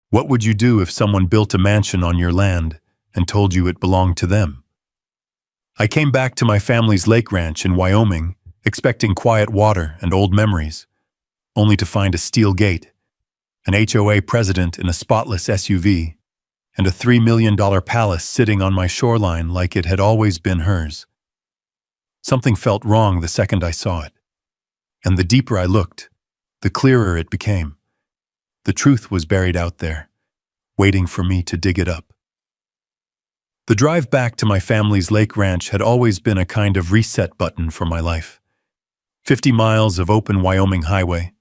What would you do if someone built a mansion on your land and told you it belonged to them? I came back to my family's lake ranch in Wyoming, expecting quiet water and old memories, only to find a steel gate, an HOA president in a spotless SUV, and a $3 million palace sitting on my shoreline like it had always been hers. Something felt wrong the second I saw it, and the deeper I looked, the clearer it became. The truth was buried out there, waiting for me to dig it up. The drive back to my family's lake ranch had always been a kind of reset button for my life. 50 miles of open Wyoming highway,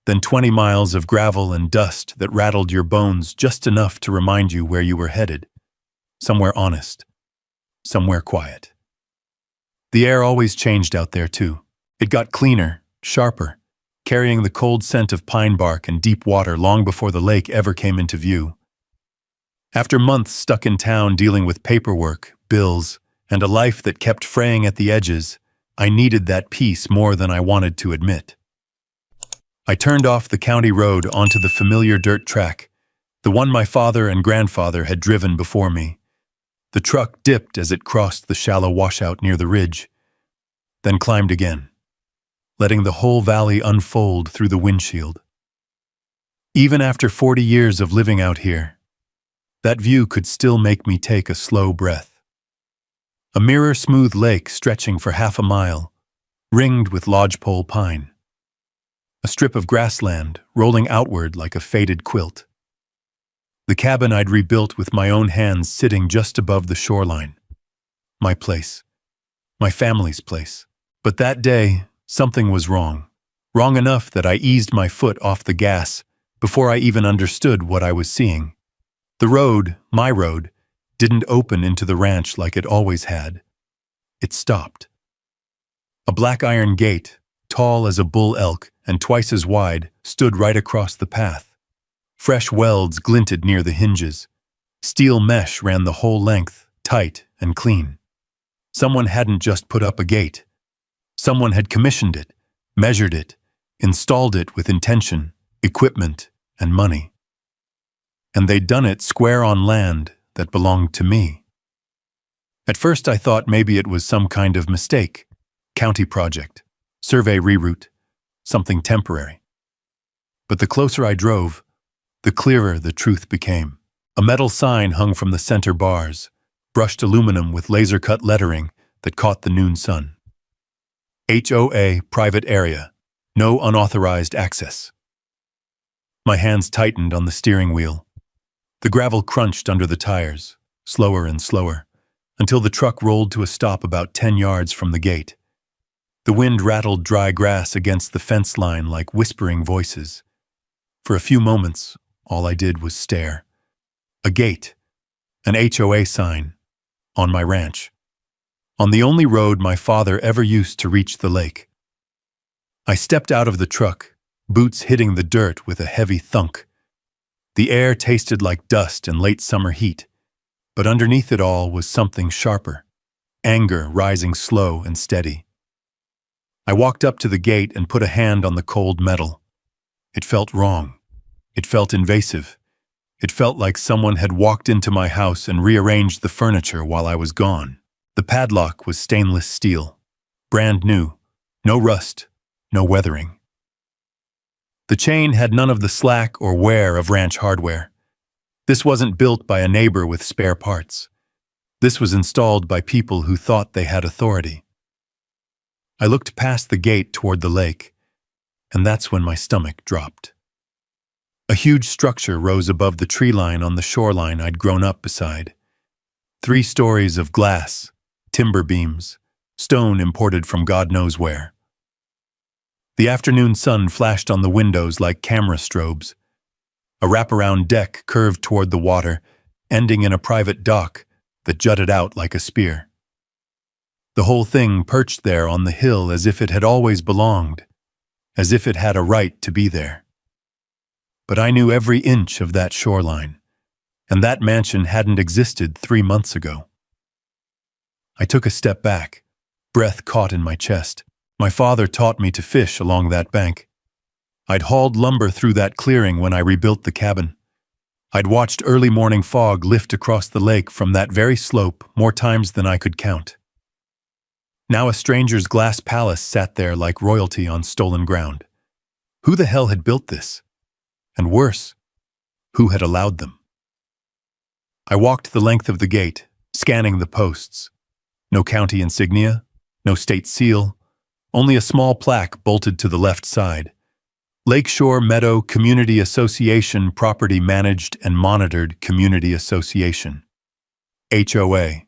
then 20 miles of gravel and dust that rattled your bones just enough to remind you where you were headed. Somewhere honest, somewhere quiet. The air always changed out there too. It got cleaner, sharper, carrying the cold scent of pine bark and deep water long before the lake ever came into view. After months stuck in town dealing with paperwork, bills, and a life that kept fraying at the edges, I needed that peace more than I wanted to admit. I turned off the county road onto the familiar dirt track, the one my father and grandfather had driven before me. The truck dipped as it crossed the shallow washout near the ridge, then climbed again, letting the whole valley unfold through the windshield. Even after 40 years of living out here, that view could still make me take a slow breath. A mirror-smooth lake stretching for half a mile, ringed with lodgepole pine. A strip of grassland rolling outward like a faded quilt. The cabin I'd rebuilt with my own hands sitting just above the shoreline. My place. My family's place. But that day, something was wrong. Wrong enough that I eased my foot off the gas before I even understood what I was seeing. The road, my road, didn't open into the ranch like it always had. It stopped. A black iron gate, tall as a bull elk and twice as wide, stood right across the path. Fresh welds glinted near the hinges. Steel mesh ran the whole length, tight and clean. Someone hadn't just put up a gate. Someone had commissioned it, measured it, installed it with intention, equipment, and money. And they'd done it square on land that belonged to me. At first I thought maybe it was some kind of mistake, county project, survey reroute, something temporary. But the closer I drove, the clearer the truth became. A metal sign hung from the center bars, brushed aluminum with laser-cut lettering that caught the noon sun. HOA private area, no unauthorized access. My hands tightened on the steering wheel. The gravel crunched under the tires, slower and slower, until the truck rolled to a stop about 10 yards from the gate. The wind rattled dry grass against the fence line like whispering voices. For a few moments, all I did was stare. A gate, an HOA sign, on my ranch. On the only road my father ever used to reach the lake. I stepped out of the truck, boots hitting the dirt with a heavy thunk. The air tasted like dust and late summer heat, but underneath it all was something sharper, anger rising slow and steady. I walked up to the gate and put a hand on the cold metal. It felt wrong. It felt invasive. It felt like someone had walked into my house and rearranged the furniture while I was gone. The padlock was stainless steel, brand new, no rust, no weathering. The chain had none of the slack or wear of ranch hardware. This wasn't built by a neighbor with spare parts. This was installed by people who thought they had authority. I looked past the gate toward the lake, and that's when my stomach dropped. A huge structure rose above the tree line on the shoreline I'd grown up beside. 3 stories of glass, timber beams, stone imported from God knows where. The afternoon sun flashed on the windows like camera strobes. A wraparound deck curved toward the water, ending in a private dock that jutted out like a spear. The whole thing perched there on the hill as if it had always belonged, as if it had a right to be there. But I knew every inch of that shoreline, and that mansion hadn't existed 3 months ago. I took a step back, breath caught in my chest. My father taught me to fish along that bank. I'd hauled lumber through that clearing when I rebuilt the cabin. I'd watched early morning fog lift across the lake from that very slope more times than I could count. Now a stranger's glass palace sat there like royalty on stolen ground. Who the hell had built this? And worse, who had allowed them? I walked the length of the gate, scanning the posts. No county insignia, no state seal, only a small plaque bolted to the left side. Lakeshore Meadow Community Association Property Managed and Monitored Community Association. HOA.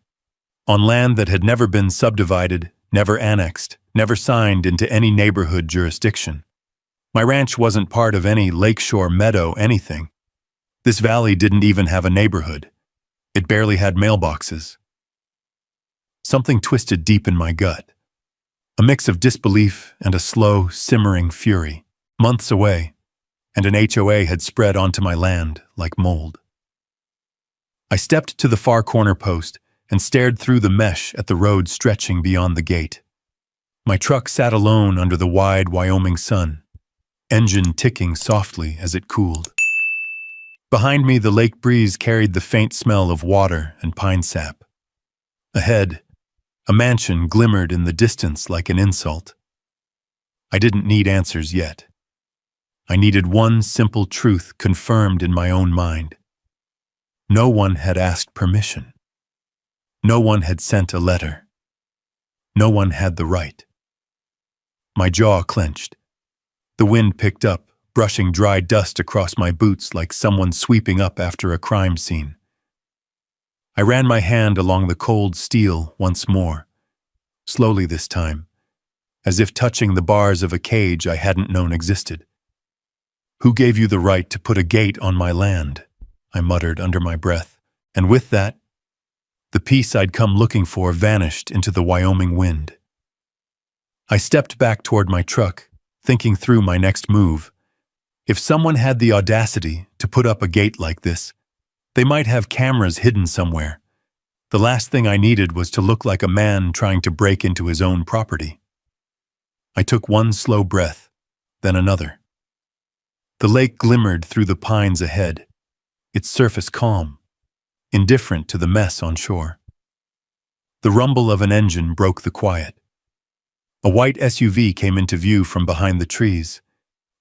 On land that had never been subdivided, never annexed, never signed into any neighborhood jurisdiction. My ranch wasn't part of any lakeshore meadow anything. This valley didn't even have a neighborhood. It barely had mailboxes. Something twisted deep in my gut. A mix of disbelief and a slow, simmering fury. Months away, and an HOA had spread onto my land like mold. I stepped to the far corner post and stared through the mesh at the road stretching beyond the gate. My truck sat alone under the wide Wyoming sun, engine ticking softly as it cooled. Behind me, the lake breeze carried the faint smell of water and pine sap. Ahead, a mansion glimmered in the distance like an insult. I didn't need answers yet. I needed one simple truth confirmed in my own mind. No one had asked permission. No one had sent a letter. No one had the right. My jaw clenched. The wind picked up, brushing dry dust across my boots like someone sweeping up after a crime scene. I ran my hand along the cold steel once more, slowly this time, as if touching the bars of a cage I hadn't known existed. "Who gave you the right to put a gate on my land?" I muttered under my breath, and with that, the peace I'd come looking for vanished into the Wyoming wind. I stepped back toward my truck, thinking through my next move. If someone had the audacity to put up a gate like this, they might have cameras hidden somewhere. The last thing I needed was to look like a man trying to break into his own property. I took one slow breath, then another. The lake glimmered through the pines ahead, its surface calm, indifferent to the mess on shore. The rumble of an engine broke the quiet. A white SUV came into view from behind the trees,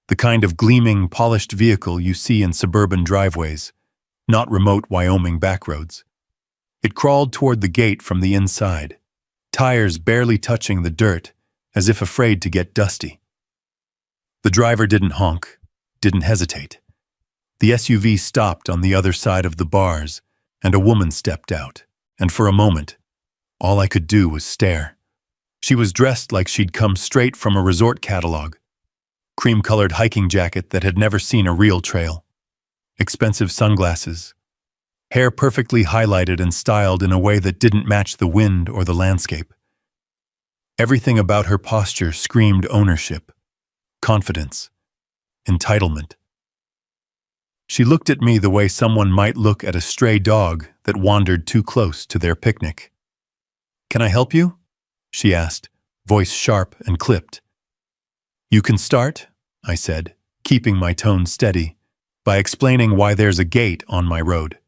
the kind of gleaming, polished vehicle you see in suburban driveways, not remote Wyoming backroads. It crawled toward the gate from the inside, tires barely touching the dirt, as if afraid to get dusty. The driver didn't honk. Didn't hesitate. The SUV stopped on the other side of the bars, and a woman stepped out, and for a moment, all I could do was stare. She was dressed like she'd come straight from a resort catalog. Cream-colored hiking jacket that had never seen a real trail. Expensive sunglasses. Hair perfectly highlighted and styled in a way that didn't match the wind or the landscape. Everything about her posture screamed ownership, confidence, entitlement. She looked at me the way someone might look at a stray dog that wandered too close to their picnic. "Can I help you?" she asked, voice sharp and clipped. "You can start," I said, keeping my tone steady, "by explaining why there's a gate on my road."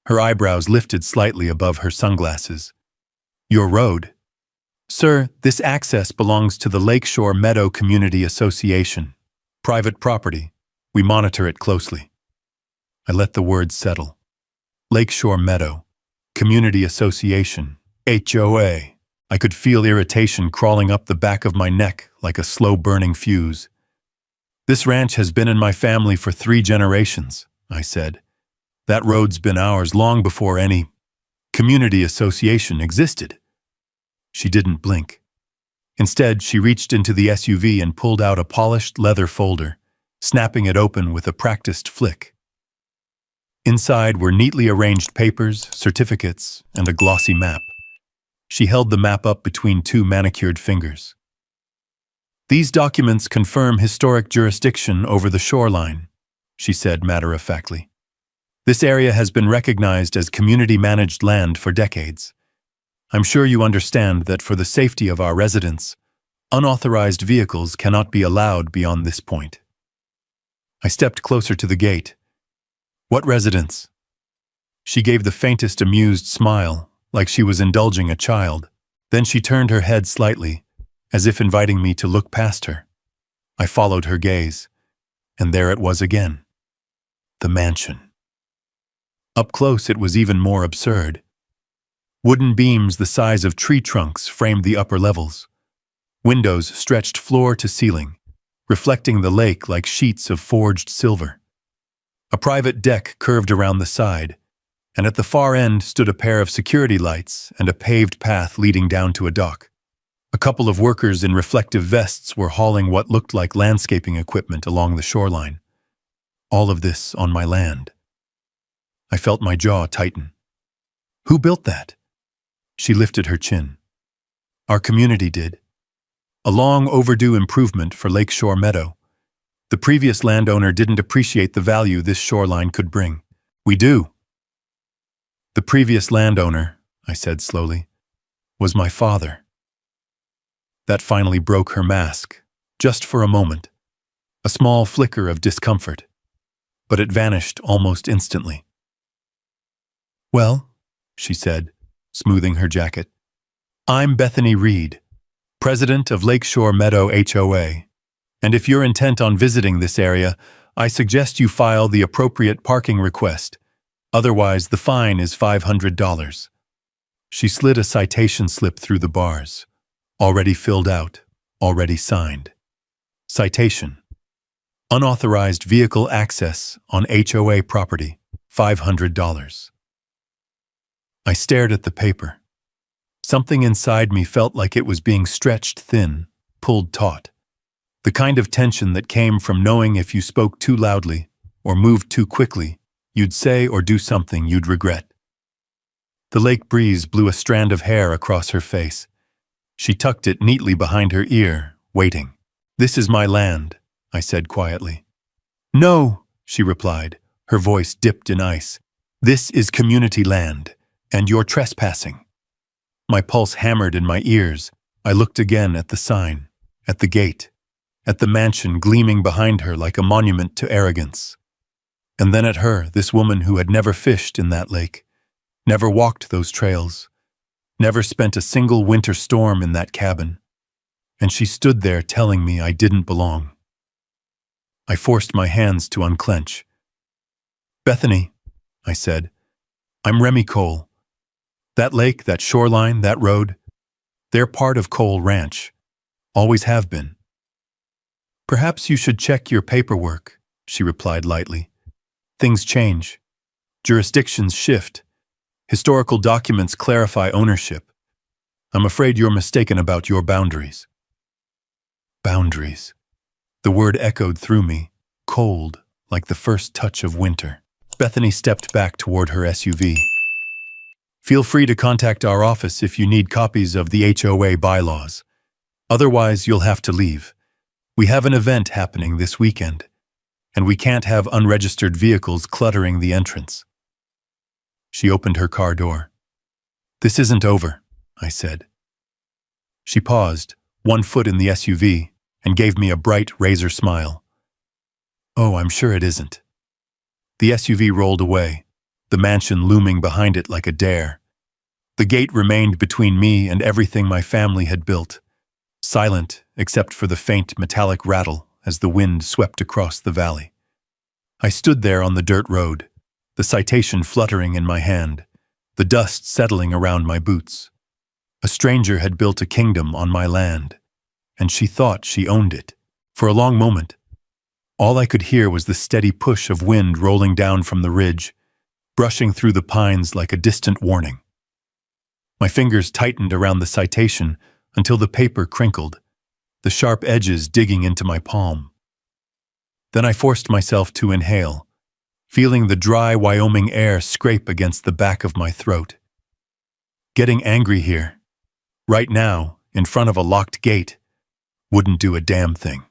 Her eyebrows lifted slightly above her sunglasses. "Your road?" "Sir, this access belongs to the Lakeshore Meadow Community Association. Private property. We monitor it closely." I let the words settle. Lakeshore Meadow, Community Association, HOA. I could feel irritation crawling up the back of my neck like a slow-burning fuse. "This ranch has been in my family for 3 generations, I said. "That road's been ours long before any community association existed." She didn't blink. Instead, she reached into the SUV and pulled out a polished leather folder, snapping it open with a practiced flick. Inside were neatly arranged papers, certificates, and a glossy map. She held the map up between 2 manicured fingers. "These documents confirm historic jurisdiction over the shoreline," she said matter-of-factly. "This area has been recognized as community-managed land for decades. I'm sure you understand that for the safety of our residents, unauthorized vehicles cannot be allowed beyond this point." I stepped closer to the gate. What residence? She gave the faintest amused smile, like she was indulging a child. Then she turned her head slightly, as if inviting me to look past her. I followed her gaze, and there it was again. The mansion. Up close it was even more absurd. Wooden beams the size of tree trunks framed the upper levels. Windows stretched floor to ceiling, reflecting the lake like sheets of forged silver. A private deck curved around the side, and at the far end stood a pair of security lights and a paved path leading down to a dock. A couple of workers in reflective vests were hauling what looked like landscaping equipment along the shoreline. All of this on my land. I felt my jaw tighten. Who built that? She lifted her chin. Our community did. A long overdue improvement for Lakeshore Meadow. The previous landowner didn't appreciate the value this shoreline could bring. We do. The previous landowner, I said slowly, was my father. That finally broke her mask, just for a moment. A small flicker of discomfort. But it vanished almost instantly. Well, she said, smoothing her jacket, I'm Bethany Reed, president of Lakeshore Meadow HOA, and if you're intent on visiting this area, I suggest you file the appropriate parking request. Otherwise, the fine is $500. She slid a citation slip through the bars. Already filled out, already signed. Citation. Unauthorized vehicle access on HOA property, $500. I stared at the paper. Something inside me felt like it was being stretched thin, pulled taut. The kind of tension that came from knowing if you spoke too loudly or moved too quickly, you'd say or do something you'd regret. The lake breeze blew a strand of hair across her face. She tucked it neatly behind her ear, waiting. This is my land, I said quietly. No, she replied, her voice dipped in ice. This is community land, and you're trespassing. My pulse hammered in my ears. I looked again at the sign, at the gate, at the mansion gleaming behind her like a monument to arrogance. And then at her, this woman who had never fished in that lake, never walked those trails, never spent a single winter storm in that cabin. And she stood there telling me I didn't belong. I forced my hands to unclench. Bethany, I said, I'm Remy Cole. That lake, that shoreline, that road, they're part of Cole Ranch. Always have been. Perhaps you should check your paperwork, she replied lightly. Things change. Jurisdictions shift. Historical documents clarify ownership. I'm afraid you're mistaken about your boundaries. Boundaries. The word echoed through me, cold, like the first touch of winter. Bethany stepped back toward her SUV. Feel free to contact our office if you need copies of the HOA bylaws. Otherwise, you'll have to leave. We have an event happening this weekend, and we can't have unregistered vehicles cluttering the entrance. She opened her car door. This isn't over, I said. She paused, one foot in the SUV, and gave me a bright razor smile. Oh, I'm sure it isn't. The SUV rolled away, the mansion looming behind it like a dare. The gate remained between me and everything my family had built, silent except for the faint metallic rattle as the wind swept across the valley. I stood there on the dirt road, the citation fluttering in my hand, the dust settling around my boots. A stranger had built a kingdom on my land, and she thought she owned it. For a long moment, all I could hear was the steady push of wind rolling down from the ridge, brushing through the pines like a distant warning. My fingers tightened around the citation until the paper crinkled, the sharp edges digging into my palm. Then I forced myself to inhale, feeling the dry Wyoming air scrape against the back of my throat. Getting angry here, right now, in front of a locked gate, wouldn't do a damn thing.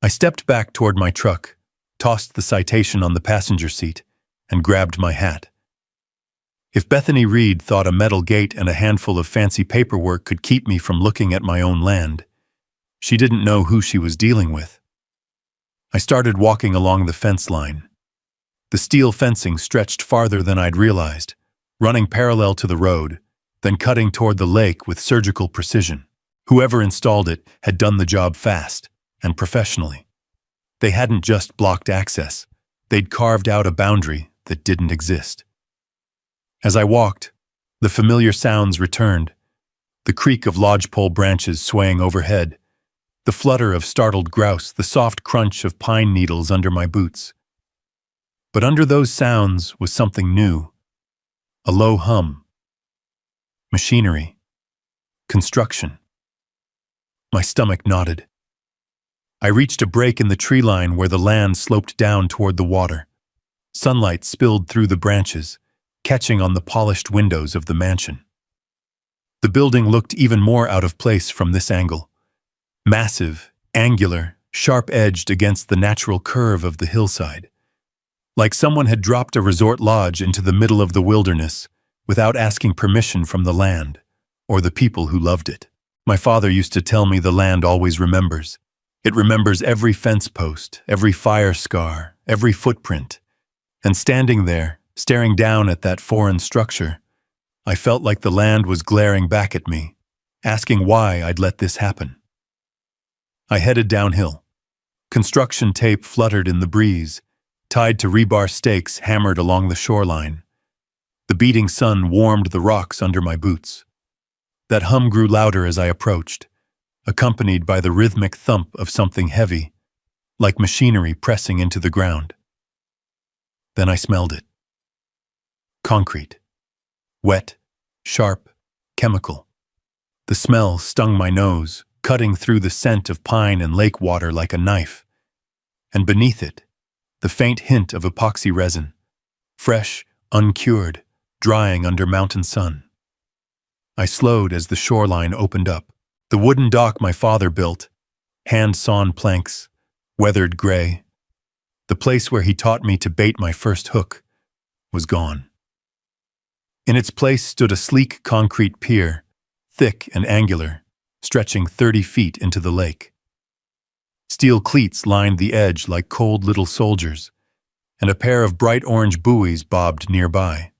I stepped back toward my truck, tossed the citation on the passenger seat, and grabbed my hat. If Bethany Reed thought a metal gate and a handful of fancy paperwork could keep me from looking at my own land, she didn't know who she was dealing with. I started walking along the fence line. The steel fencing stretched farther than I'd realized, running parallel to the road, then cutting toward the lake with surgical precision. Whoever installed it had done the job fast and professionally. They hadn't just blocked access, they'd carved out a boundary that didn't exist. As I walked, the familiar sounds returned, the creak of lodgepole branches swaying overhead, the flutter of startled grouse, the soft crunch of pine needles under my boots. But under those sounds was something new, a low hum. Machinery. Construction. My stomach knotted. I reached a break in the tree line where the land sloped down toward the water. Sunlight spilled through the branches, catching on the polished windows of the mansion. The building looked even more out of place from this angle. Massive, angular, sharp-edged against the natural curve of the hillside. Like someone had dropped a resort lodge into the middle of the wilderness without asking permission from the land or the people who loved it. My father used to tell me the land always remembers. It remembers every fence post, every fire scar, every footprint. And standing there, staring down at that foreign structure, I felt like the land was glaring back at me, asking why I'd let this happen. I headed downhill. Construction tape fluttered in the breeze, tied to rebar stakes hammered along the shoreline. The beating sun warmed the rocks under my boots. That hum grew louder as I approached, accompanied by the rhythmic thump of something heavy, like machinery pressing into the ground. Then I smelled it. Concrete. Wet, sharp, chemical. The smell stung my nose, cutting through the scent of pine and lake water like a knife. And beneath it, the faint hint of epoxy resin, fresh, uncured, drying under mountain sun. I slowed as the shoreline opened up. The wooden dock my father built, hand-sawn planks, weathered gray. The place where he taught me to bait my first hook was gone. In its place stood a sleek concrete pier, thick and angular, stretching 30 feet into the lake. Steel cleats lined the edge like cold little soldiers, and a pair of bright orange buoys bobbed nearby.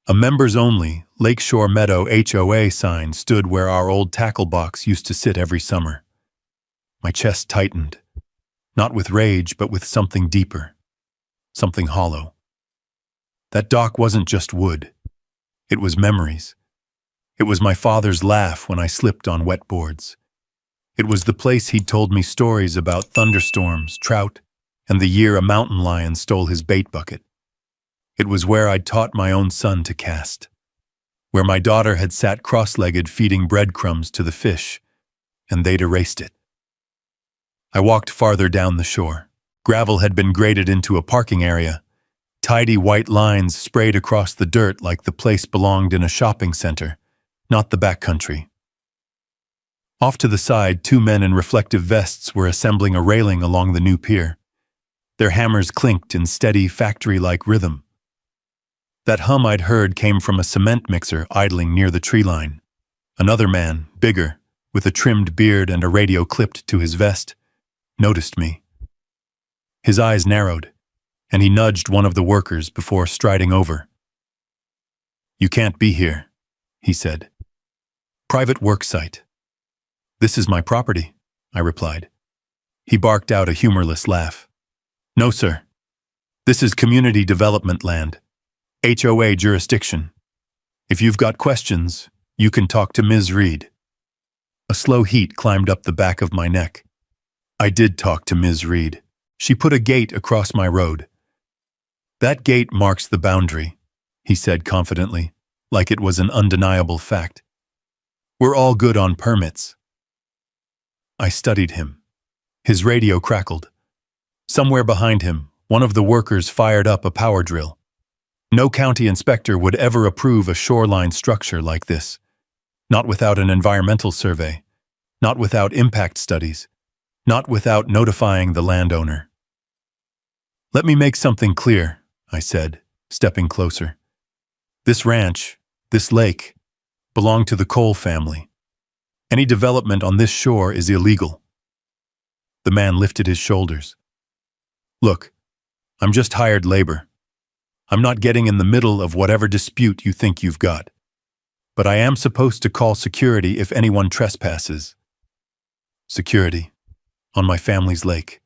A members-only Lakeshore Meadow HOA sign stood where our old tackle box used to sit every summer. My chest tightened, not with rage but with something deeper, something hollow. That dock wasn't just wood. It was memories. It was my father's laugh when I slipped on wet boards. It was the place he'd told me stories about thunderstorms, trout, and the year a mountain lion stole his bait bucket. It was where I'd taught my own son to cast, where my daughter had sat cross-legged feeding breadcrumbs to the fish, and they'd erased it. I walked farther down the shore. Gravel had been graded into a parking area. Tidy white lines sprayed across the dirt like the place belonged in a shopping center, not the backcountry. Off to the side, two men in reflective vests were assembling a railing along the new pier. Their hammers clinked in steady, factory-like rhythm. That hum I'd heard came from a cement mixer idling near the tree line. Another man, bigger, with a trimmed beard and a radio clipped to his vest, noticed me. His eyes narrowed, and he nudged one of the workers before striding over. "You can't be here," he said. "Private work site." "This is my property," I replied. He barked out a humorless laugh. "No, sir. This is community development land. HOA jurisdiction. If you've got questions, you can talk to Ms. Reed." A slow heat climbed up the back of my neck. I did talk to Ms. Reed. She put a gate across my road. "That gate marks the boundary," he said confidently, like it was an undeniable fact. "We're all good on permits." I studied him. His radio crackled. Somewhere behind him, one of the workers fired up a power drill. No county inspector would ever approve a shoreline structure like this. Not without an environmental survey. Not without impact studies. Not without notifying the landowner. "Let me make something clear," I said, stepping closer. "This ranch, this lake, belong to the Cole family. Any development on this shore is illegal." The man lifted his shoulders. "Look, I'm just hired labor. I'm not getting in the middle of whatever dispute you think you've got. But I am supposed to call security if anyone trespasses. Security. On my family's lake.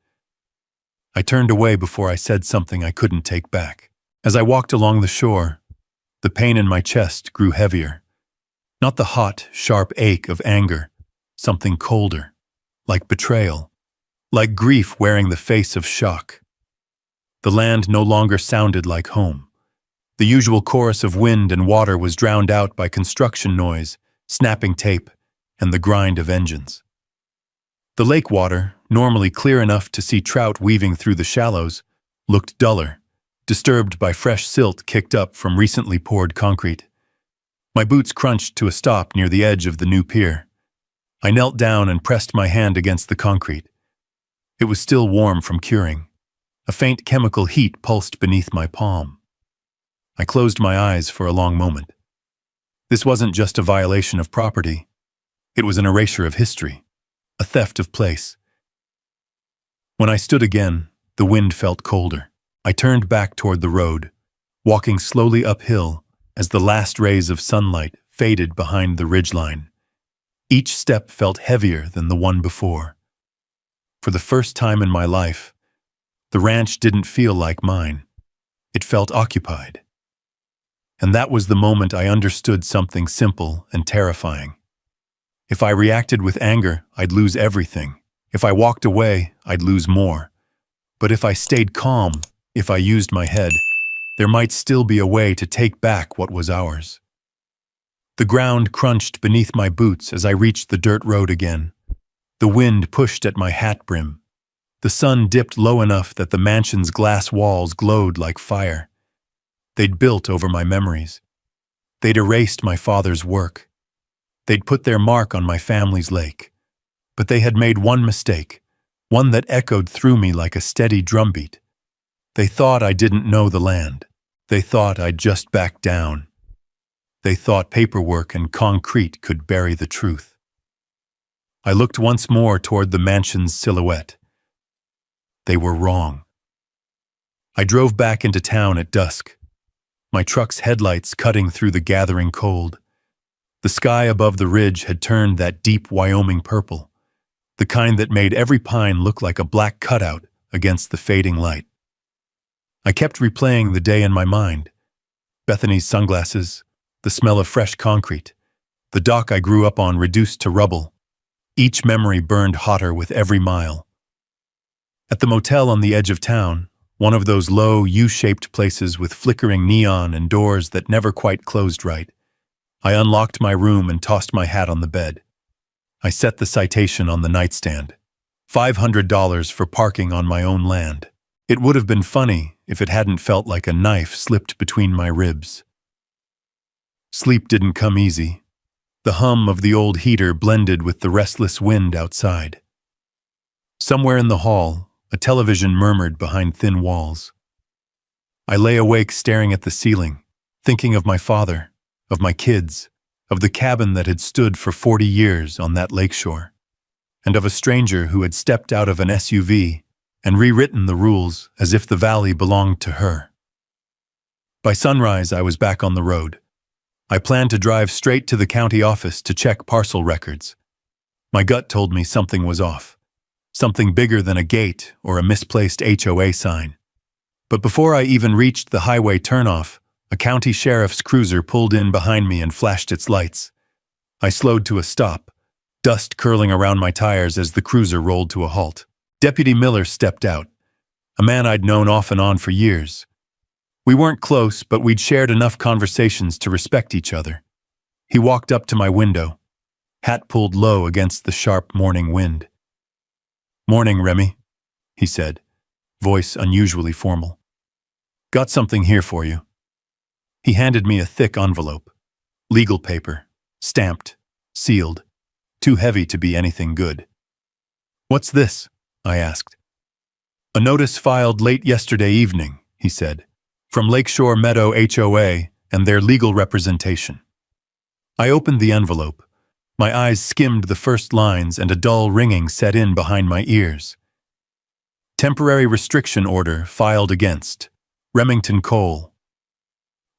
I turned away before I said something I couldn't take back. As I walked along the shore, the pain in my chest grew heavier. Not the hot, sharp ache of anger, something colder, like betrayal, like grief wearing the face of shock. The land no longer sounded like home. The usual chorus of wind and water was drowned out by construction noise, snapping tape, and the grind of engines. The lake water, normally clear enough to see trout weaving through the shallows, looked duller, disturbed by fresh silt kicked up from recently poured concrete. My boots crunched to a stop near the edge of the new pier. I knelt down and pressed my hand against the concrete. It was still warm from curing. A faint chemical heat pulsed beneath my palm. I closed my eyes for a long moment. This wasn't just a violation of property. It was an erasure of history, a theft of place. When I stood again, the wind felt colder. I turned back toward the road, walking slowly uphill as the last rays of sunlight faded behind the ridgeline. Each step felt heavier than the one before. For the first time in my life, the ranch didn't feel like mine. It felt occupied. And that was the moment I understood something simple and terrifying. If I reacted with anger, I'd lose everything. If I walked away, I'd lose more. But if I stayed calm, if I used my head, there might still be a way to take back what was ours. The ground crunched beneath my boots as I reached the dirt road again. The wind pushed at my hat brim. The sun dipped low enough that the mansion's glass walls glowed like fire. They'd built over my memories. They'd erased my father's work. They'd put their mark on my family's lake. But they had made one mistake, one that echoed through me like a steady drumbeat. They thought I didn't know the land. They thought I'd just backed down. They thought paperwork and concrete could bury the truth. I looked once more toward the mansion's silhouette. They were wrong. I drove back into town at dusk, my truck's headlights cutting through the gathering cold. The sky above the ridge had turned that deep Wyoming purple, the kind that made every pine look like a black cutout against the fading light. I kept replaying the day in my mind. Bethany's sunglasses, the smell of fresh concrete, the dock I grew up on reduced to rubble. Each memory burned hotter with every mile. At the motel on the edge of town, one of those low, U-shaped places with flickering neon and doors that never quite closed right, I unlocked my room and tossed my hat on the bed. I set the citation on the nightstand. $500 for parking on my own land. It would have been funny if it hadn't felt like a knife slipped between my ribs. Sleep didn't come easy. The hum of the old heater blended with the restless wind outside. Somewhere in the hall, a television murmured behind thin walls. I lay awake staring at the ceiling, thinking of my father, of my kids, of the cabin that had stood for 40 years on that lakeshore, and of a stranger who had stepped out of an SUV and rewritten the rules as if the valley belonged to her. By sunrise, I was back on the road. I planned to drive straight to the county office to check parcel records. My gut told me something was off, something bigger than a gate or a misplaced HOA sign. But before I even reached the highway turnoff, a county sheriff's cruiser pulled in behind me and flashed its lights. I slowed to a stop, dust curling around my tires as the cruiser rolled to a halt. Deputy Miller stepped out, a man I'd known off and on for years. We weren't close, but we'd shared enough conversations to respect each other. He walked up to my window, hat pulled low against the sharp morning wind. "Morning, Remy," he said, voice unusually formal. "Got something here for you." He handed me a thick envelope, legal paper, stamped, sealed, too heavy to be anything good. "What's this?" I asked. "A notice filed late yesterday evening," he said, "from Lakeshore Meadow HOA and their legal representation." I opened the envelope. My eyes skimmed the first lines and a dull ringing set in behind my ears. Temporary restriction order filed against Remington Cole.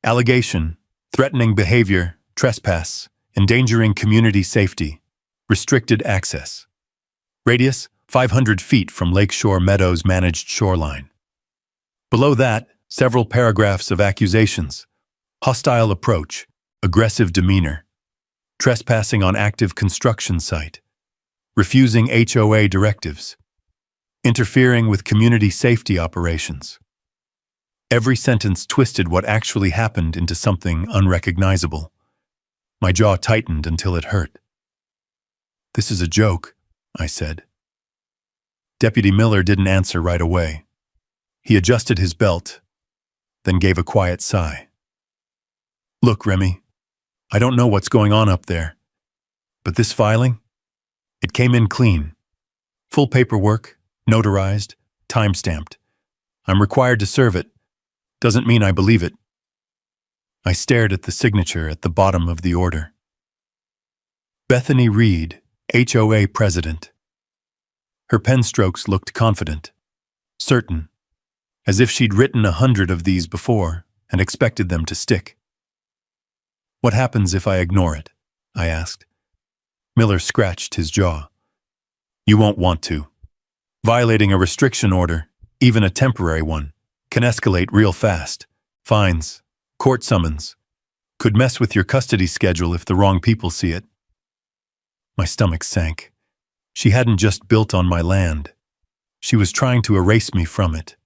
Allegation: threatening behavior, trespass, endangering community safety, restricted access. Radius: 500 feet from Lakeshore Meadows managed shoreline. Below that, several paragraphs of accusations: hostile approach, aggressive demeanor, trespassing on active construction site, refusing HOA directives, interfering with community safety operations. Every sentence twisted what actually happened into something unrecognizable. My jaw tightened until it hurt. "This is a joke," I said. Deputy Miller didn't answer right away. He adjusted his belt, then gave a quiet sigh. "Look, Remy, I don't know what's going on up there, but this filing, it came in clean. Full paperwork, notarized, time-stamped. I'm required to serve it. Doesn't mean I believe it." I stared at the signature at the bottom of the order. Bethany Reed, HOA President. Her pen strokes looked confident, certain, as if she'd written 100 of these before and expected them to stick. "What happens if I ignore it?" I asked. Miller scratched his jaw. "You won't want to. Violating a restriction order, even a temporary one, can escalate real fast. Fines, court summons, could mess with your custody schedule if the wrong people see it." My stomach sank. She hadn't just built on my land. She was trying to erase me from it.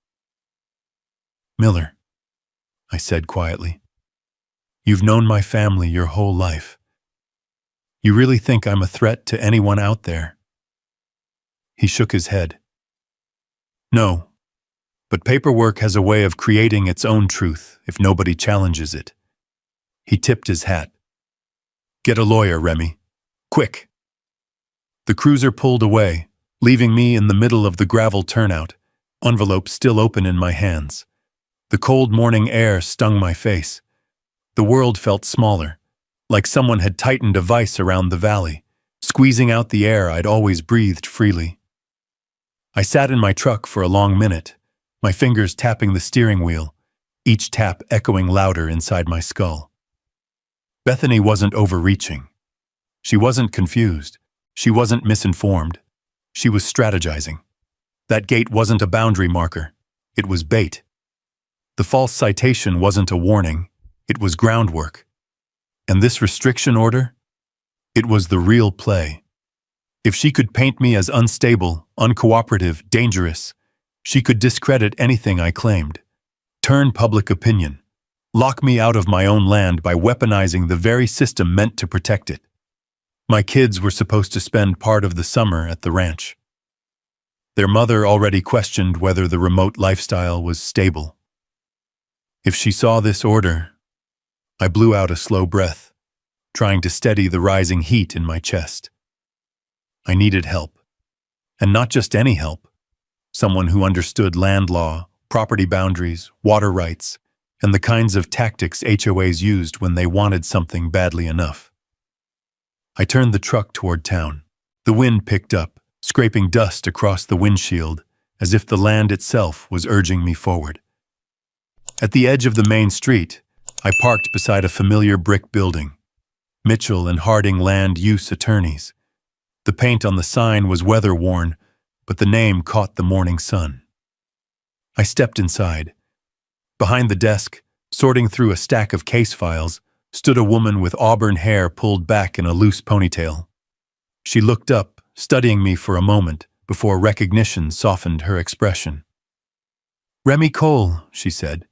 "Miller," I said quietly, "you've known my family your whole life. You really think I'm a threat to anyone out there?" He shook his head. "No, but paperwork has a way of creating its own truth if nobody challenges it." He tipped his hat. "Get a lawyer, Remy. Quick." The cruiser pulled away, leaving me in the middle of the gravel turnout, envelope still open in my hands. The cold morning air stung my face. The world felt smaller, like someone had tightened a vice around the valley, squeezing out the air I'd always breathed freely. I sat in my truck for a long minute, my fingers tapping the steering wheel, each tap echoing louder inside my skull. Bethany wasn't overreaching. She wasn't confused. She wasn't misinformed. She was strategizing. That gate wasn't a boundary marker. It was bait. The false citation wasn't a warning. It was groundwork. And this restriction order? It was the real play. If she could paint me as unstable, uncooperative, dangerous, she could discredit anything I claimed, turn public opinion, lock me out of my own land by weaponizing the very system meant to protect it. My kids were supposed to spend part of the summer at the ranch. Their mother already questioned whether the remote lifestyle was stable. If she saw this order, I blew out a slow breath, trying to steady the rising heat in my chest. I needed help. And not just any help. Someone who understood land law, property boundaries, water rights, and the kinds of tactics HOAs used when they wanted something badly enough. I turned the truck toward town. The wind picked up, scraping dust across the windshield, as if the land itself was urging me forward. At the edge of the main street, I parked beside a familiar brick building. Mitchell and Harding Land Use Attorneys. The paint on the sign was weather-worn, but the name caught the morning sun. I stepped inside. Behind the desk, sorting through a stack of case files, stood a woman with auburn hair pulled back in a loose ponytail. She looked up, studying me for a moment, before recognition softened her expression. "Remy Cole," she said.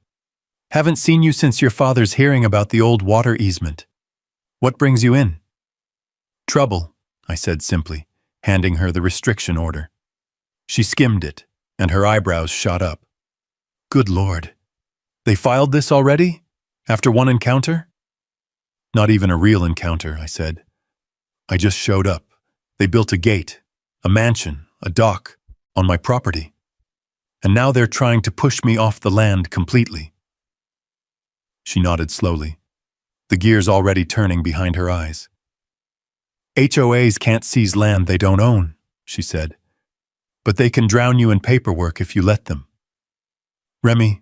"Haven't seen you since your father's hearing about the old water easement. What brings you in?" "Trouble," I said simply, handing her the restriction order. She skimmed it, and her eyebrows shot up. "Good Lord. They filed this already? After one encounter?" "Not even a real encounter," I said. "I just showed up. They built a gate, a mansion, a dock, on my property. And now they're trying to push me off the land completely." She nodded slowly, the gears already turning behind her eyes. "HOAs can't seize land they don't own," she said. But they can drown you in paperwork if you let them. Remy,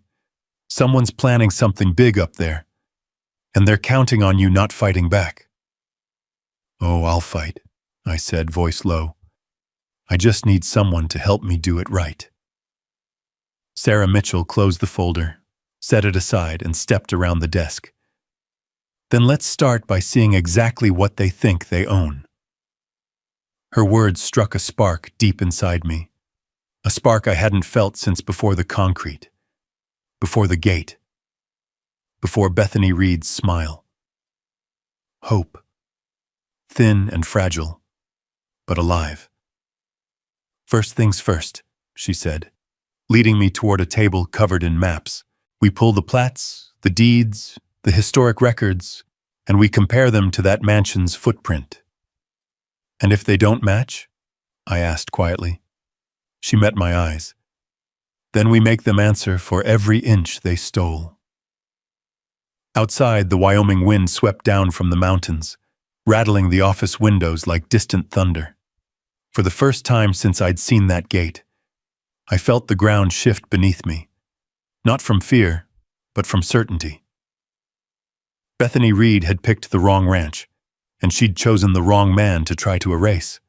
someone's planning something big up there, and they're counting on you not fighting back. Oh, I'll fight, I said, voice low. I just need someone to help me do it right. Sarah Mitchell closed the folder, set it aside, and stepped around the desk. Then let's start by seeing exactly what they think they own. Her words struck a spark deep inside me, a spark I hadn't felt since before the concrete, before the gate, before Bethany Reed's smile. Hope, thin and fragile, but alive. First things first, she said, leading me toward a table covered in maps. We pull the plats, the deeds, the historic records, and we compare them to that mansion's footprint. And if they don't match? I asked quietly. She met my eyes. Then we make them answer for every inch they stole. Outside, the Wyoming wind swept down from the mountains, rattling the office windows like distant thunder. For the first time since I'd seen that gate, I felt the ground shift beneath me, not from fear, but from certainty. Bethany Reed had picked the wrong ranch, and she'd chosen the wrong man to try to erase.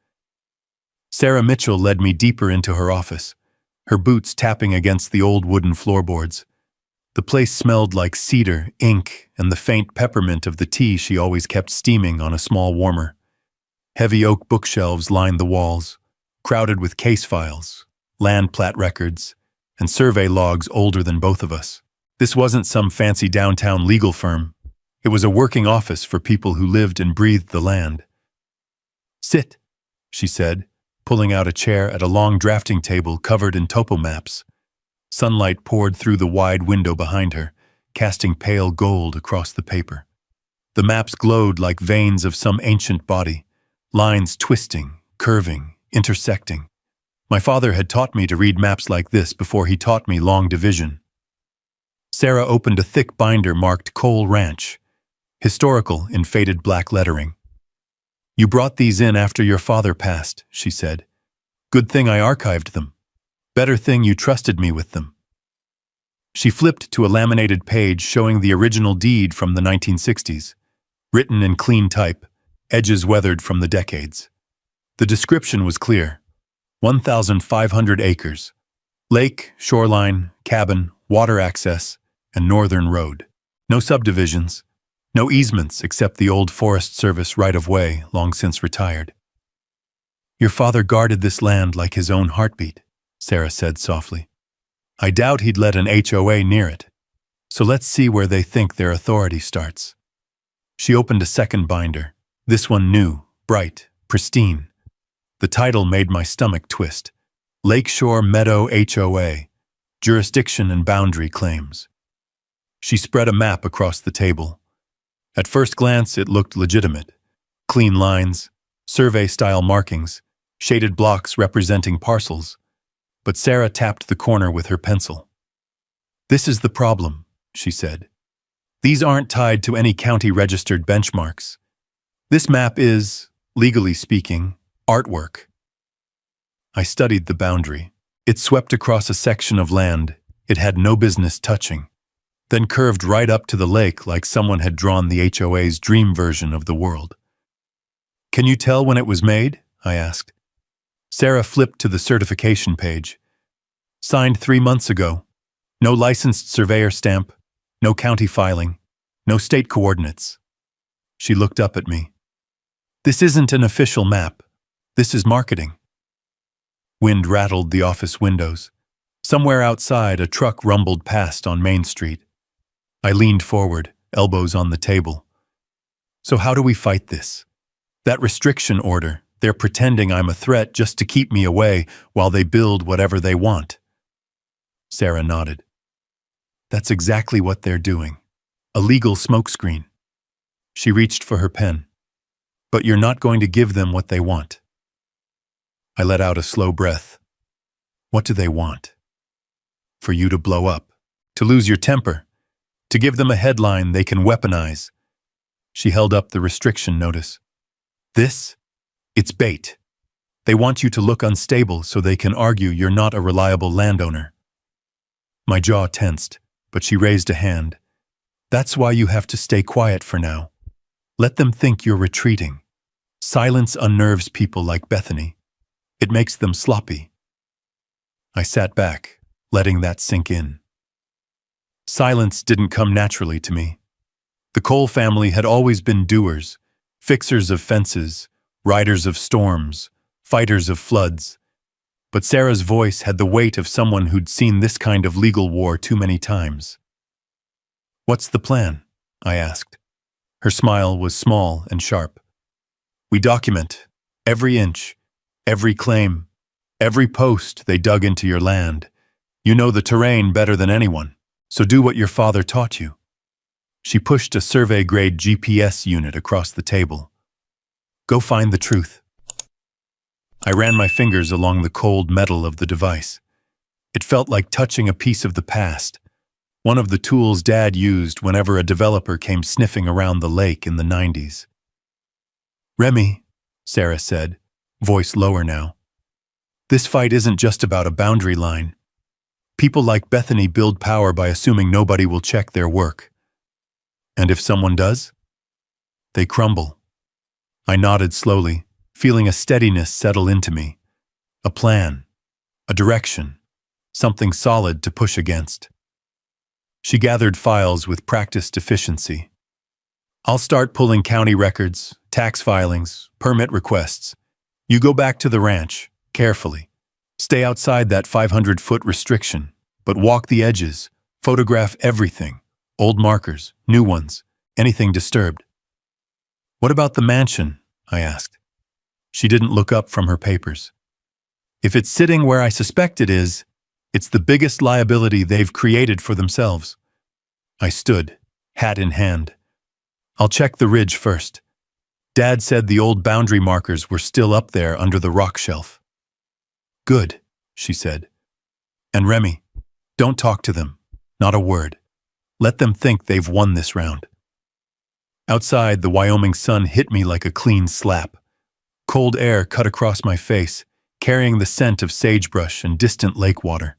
Sarah Mitchell led me deeper into her office, her boots tapping against the old wooden floorboards. The place smelled like cedar, ink, and the faint peppermint of the tea she always kept steaming on a small warmer. Heavy oak bookshelves lined the walls, crowded with case files, land plat records, and survey logs older than both of us. This wasn't some fancy downtown legal firm. It was a working office for people who lived and breathed the land. Sit, she said, pulling out a chair at a long drafting table covered in topo maps. Sunlight poured through the wide window behind her, casting pale gold across the paper. The maps glowed like veins of some ancient body, lines twisting, curving, intersecting. My father had taught me to read maps like this before he taught me long division. Sarah opened a thick binder marked Cole Ranch, historical in faded black lettering. You brought these in after your father passed, she said. Good thing I archived them. Better thing you trusted me with them. She flipped to a laminated page showing the original deed from the 1960s, written in clean type, edges weathered from the decades. The description was clear. 1,500 acres. Lake, shoreline, cabin, water access, and northern road. No subdivisions. No easements except the old Forest Service right-of-way, long since retired. Your father guarded this land like his own heartbeat, Sarah said softly. I doubt he'd let an HOA near it. So let's see where they think their authority starts. She opened a second binder, this one new, bright, pristine. The title made my stomach twist. Lakeshore Meadow HOA, Jurisdiction and Boundary Claims. She spread a map across the table. At first glance, it looked legitimate. Clean lines, survey-style markings, shaded blocks representing parcels. But Sarah tapped the corner with her pencil. This is the problem, she said. These aren't tied to any county-registered benchmarks. This map is, legally speaking, artwork. I studied the boundary. It swept across a section of land it had no business touching, then curved right up to the lake like someone had drawn the HOA's dream version of the world. Can you tell when it was made? I asked. Sarah flipped to the certification page. Signed 3 months ago. No licensed surveyor stamp, no county filing, no state coordinates. She looked up at me. This isn't an official map. This is marketing. Wind rattled the office windows. Somewhere outside, a truck rumbled past on Main Street. I leaned forward, elbows on the table. So how do we fight this? That restriction order, they're pretending I'm a threat just to keep me away while they build whatever they want. Sarah nodded. That's exactly what they're doing. A legal smokescreen. She reached for her pen. But you're not going to give them what they want. I let out a slow breath. What do they want? For you to blow up, to lose your temper, to give them a headline they can weaponize. She held up the restriction notice. This? It's bait. They want you to look unstable so they can argue you're not a reliable landowner." My jaw tensed, but she raised a hand. "That's why you have to stay quiet for now. Let them think you're retreating. Silence unnerves people like Bethany. It makes them sloppy." I sat back, letting that sink in. Silence didn't come naturally to me. The Cole family had always been doers, fixers of fences, riders of storms, fighters of floods. But Sarah's voice had the weight of someone who'd seen this kind of legal war too many times. "What's the plan?" I asked. Her smile was small and sharp. "We document every inch, every claim, every post they dug into your land. You know the terrain better than anyone, so do what your father taught you." She pushed a survey-grade GPS unit across the table. "Go find the truth." I ran my fingers along the cold metal of the device. It felt like touching a piece of the past, one of the tools Dad used whenever a developer came sniffing around the lake in the 90s. "Remy," Sarah said, voice lower now, "this fight isn't just about a boundary line. People like Bethany build power by assuming nobody will check their work. And if someone does, they crumble." I nodded slowly, feeling a steadiness settle into me. A plan, a direction, something solid to push against. She gathered files with practiced efficiency. "I'll start pulling county records, tax filings, permit requests. You go back to the ranch, carefully. Stay outside that 500-foot restriction, but walk the edges, photograph everything, old markers, new ones, anything disturbed." "What about the mansion?" I asked. She didn't look up from her papers. "If it's sitting where I suspect it is, it's the biggest liability they've created for themselves." I stood, hat in hand. "I'll check the ridge first. Dad said the old boundary markers were still up there under the rock shelf." "Good," she said. "And Remy, don't talk to them. Not a word. Let them think they've won this round." Outside, the Wyoming sun hit me like a clean slap. Cold air cut across my face, carrying the scent of sagebrush and distant lake water.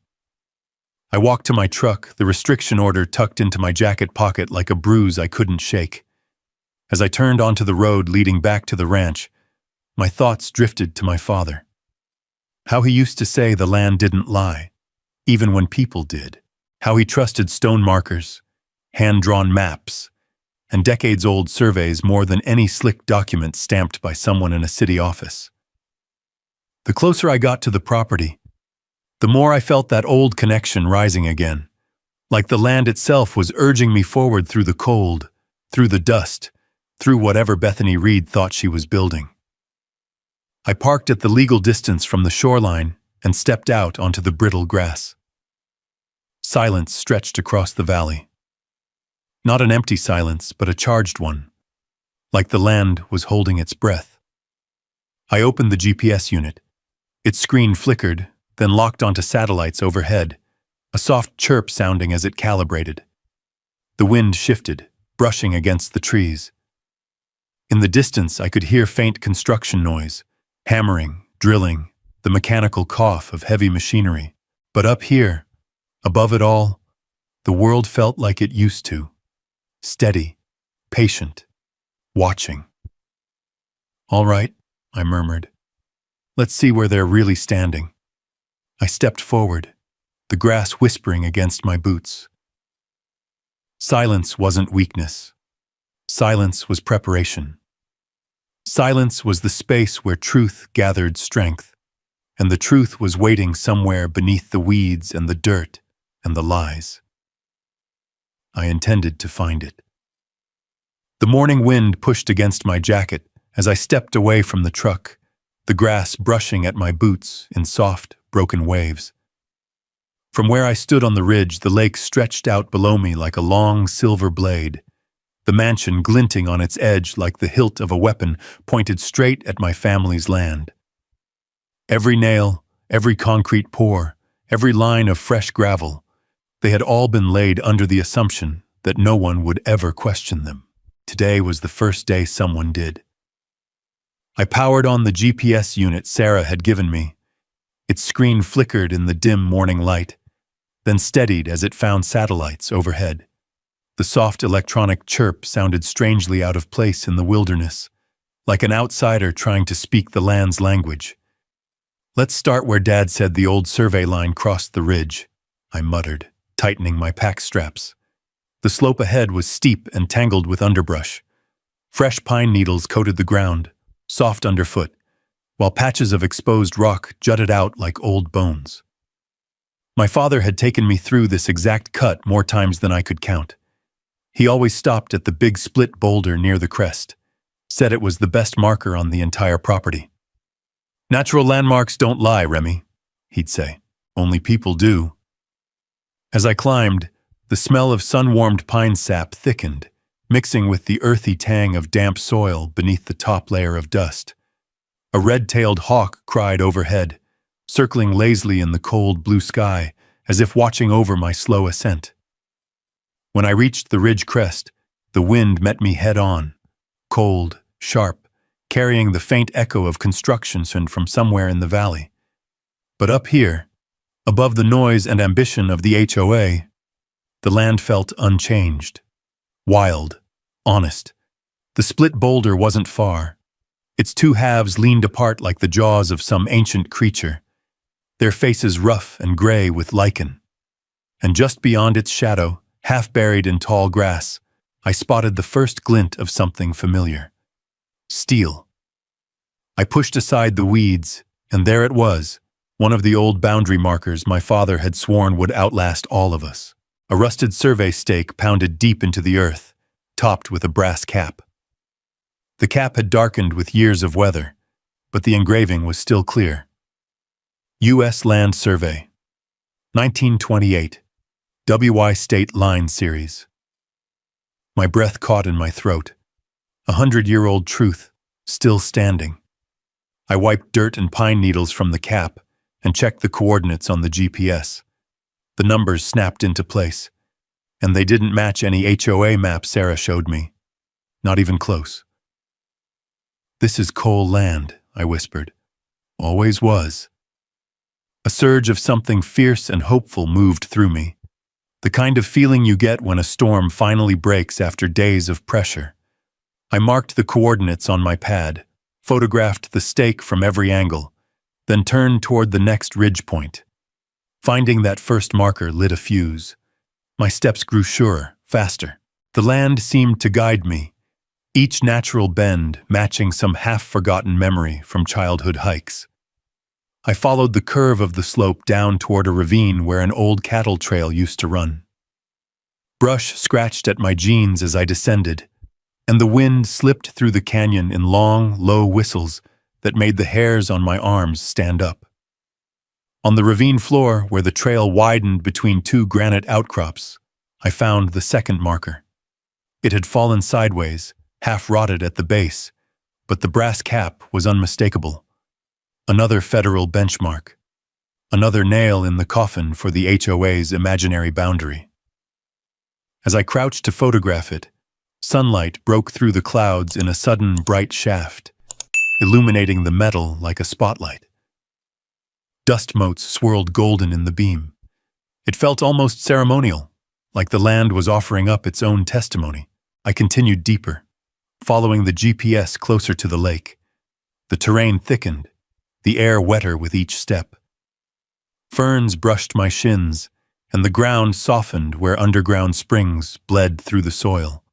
I walked to my truck, the restriction order tucked into my jacket pocket like a bruise I couldn't shake. As I turned onto the road leading back to the ranch, my thoughts drifted to my father. How he used to say the land didn't lie, even when people did. How he trusted stone markers, hand-drawn maps, and decades-old surveys more than any slick document stamped by someone in a city office. The closer I got to the property, the more I felt that old connection rising again, like the land itself was urging me forward through the cold, through the dust, through whatever Bethany Reed thought she was building. I parked at the legal distance from the shoreline and stepped out onto the brittle grass. Silence stretched across the valley. Not an empty silence, but a charged one, like the land was holding its breath. I opened the GPS unit. Its screen flickered, then locked onto satellites overhead, a soft chirp sounding as it calibrated. The wind shifted, brushing against the trees. In the distance, I could hear faint construction noise, hammering, drilling, the mechanical cough of heavy machinery. But up here, above it all, the world felt like it used to. Steady, patient, watching. "All right," I murmured. "Let's see where they're really standing." I stepped forward, the grass whispering against my boots. Silence wasn't weakness. Silence was preparation. Silence was the space where truth gathered strength, and the truth was waiting somewhere beneath the weeds and the dirt and the lies. I intended to find it. The morning wind pushed against my jacket as I stepped away from the truck, the grass brushing at my boots in soft, broken waves. From where I stood on the ridge, the lake stretched out below me like a long silver blade, the mansion glinting on its edge like the hilt of a weapon pointed straight at my family's land. Every nail, every concrete pour, every line of fresh gravel, they had all been laid under the assumption that no one would ever question them. Today was the first day someone did. I powered on the GPS unit Sarah had given me. Its screen flickered in the dim morning light, then steadied as it found satellites overhead. The soft electronic chirp sounded strangely out of place in the wilderness, like an outsider trying to speak the land's language. "Let's start where Dad said the old survey line crossed the ridge," I muttered, tightening my pack straps. The slope ahead was steep and tangled with underbrush. Fresh pine needles coated the ground, soft underfoot, while patches of exposed rock jutted out like old bones. My father had taken me through this exact cut more times than I could count. He always stopped at the big split boulder near the crest, said it was the best marker on the entire property. "Natural landmarks don't lie, Remy," he'd say. "Only people do." As I climbed, the smell of sun-warmed pine sap thickened, mixing with the earthy tang of damp soil beneath the top layer of dust. A red-tailed hawk cried overhead, circling lazily in the cold blue sky, as if watching over my slow ascent. When I reached the ridge crest, the wind met me head-on, cold, sharp, carrying the faint echo of construction sound from somewhere in the valley. But up here, above the noise and ambition of the HOA, the land felt unchanged, wild, honest. The split boulder wasn't far. Its two halves leaned apart like the jaws of some ancient creature, their faces rough and gray with lichen. And just beyond its shadow, half buried in tall grass, I spotted the first glint of something familiar. Steel. I pushed aside the weeds, and there it was, one of the old boundary markers my father had sworn would outlast all of us. A rusted survey stake pounded deep into the earth, topped with a brass cap. The cap had darkened with years of weather, but the engraving was still clear. U.S. Land Survey, 1928, WY State Line Series. My breath caught in my throat. 100-year-old truth, still standing. I wiped dirt and pine needles from the cap and checked the coordinates on the GPS. The numbers snapped into place, and they didn't match any HOA map Sarah showed me. Not even close. "This is coal land," I whispered. "Always was." A surge of something fierce and hopeful moved through me, the kind of feeling you get when a storm finally breaks after days of pressure. I marked the coordinates on my pad, photographed the stake from every angle, then turned toward the next ridge point. Finding that first marker lit a fuse. My steps grew surer, faster. The land seemed to guide me, each natural bend matching some half-forgotten memory from childhood hikes. I followed the curve of the slope down toward a ravine where an old cattle trail used to run. Brush scratched at my jeans as I descended, and the wind slipped through the canyon in long, low whistles that made the hairs on my arms stand up. On the ravine floor, where the trail widened between two granite outcrops, I found the second marker. It had fallen sideways, half-rotted at the base, but the brass cap was unmistakable. Another federal benchmark. Another nail in the coffin for the HOA's imaginary boundary. As I crouched to photograph it, sunlight broke through the clouds in a sudden bright shaft, illuminating the metal like a spotlight. Dust motes swirled golden in the beam. It felt almost ceremonial, like the land was offering up its own testimony. I continued deeper, following the GPS closer to the lake. The terrain thickened, the air wetter with each step. Ferns brushed my shins, and the ground softened where underground springs bled through the soil.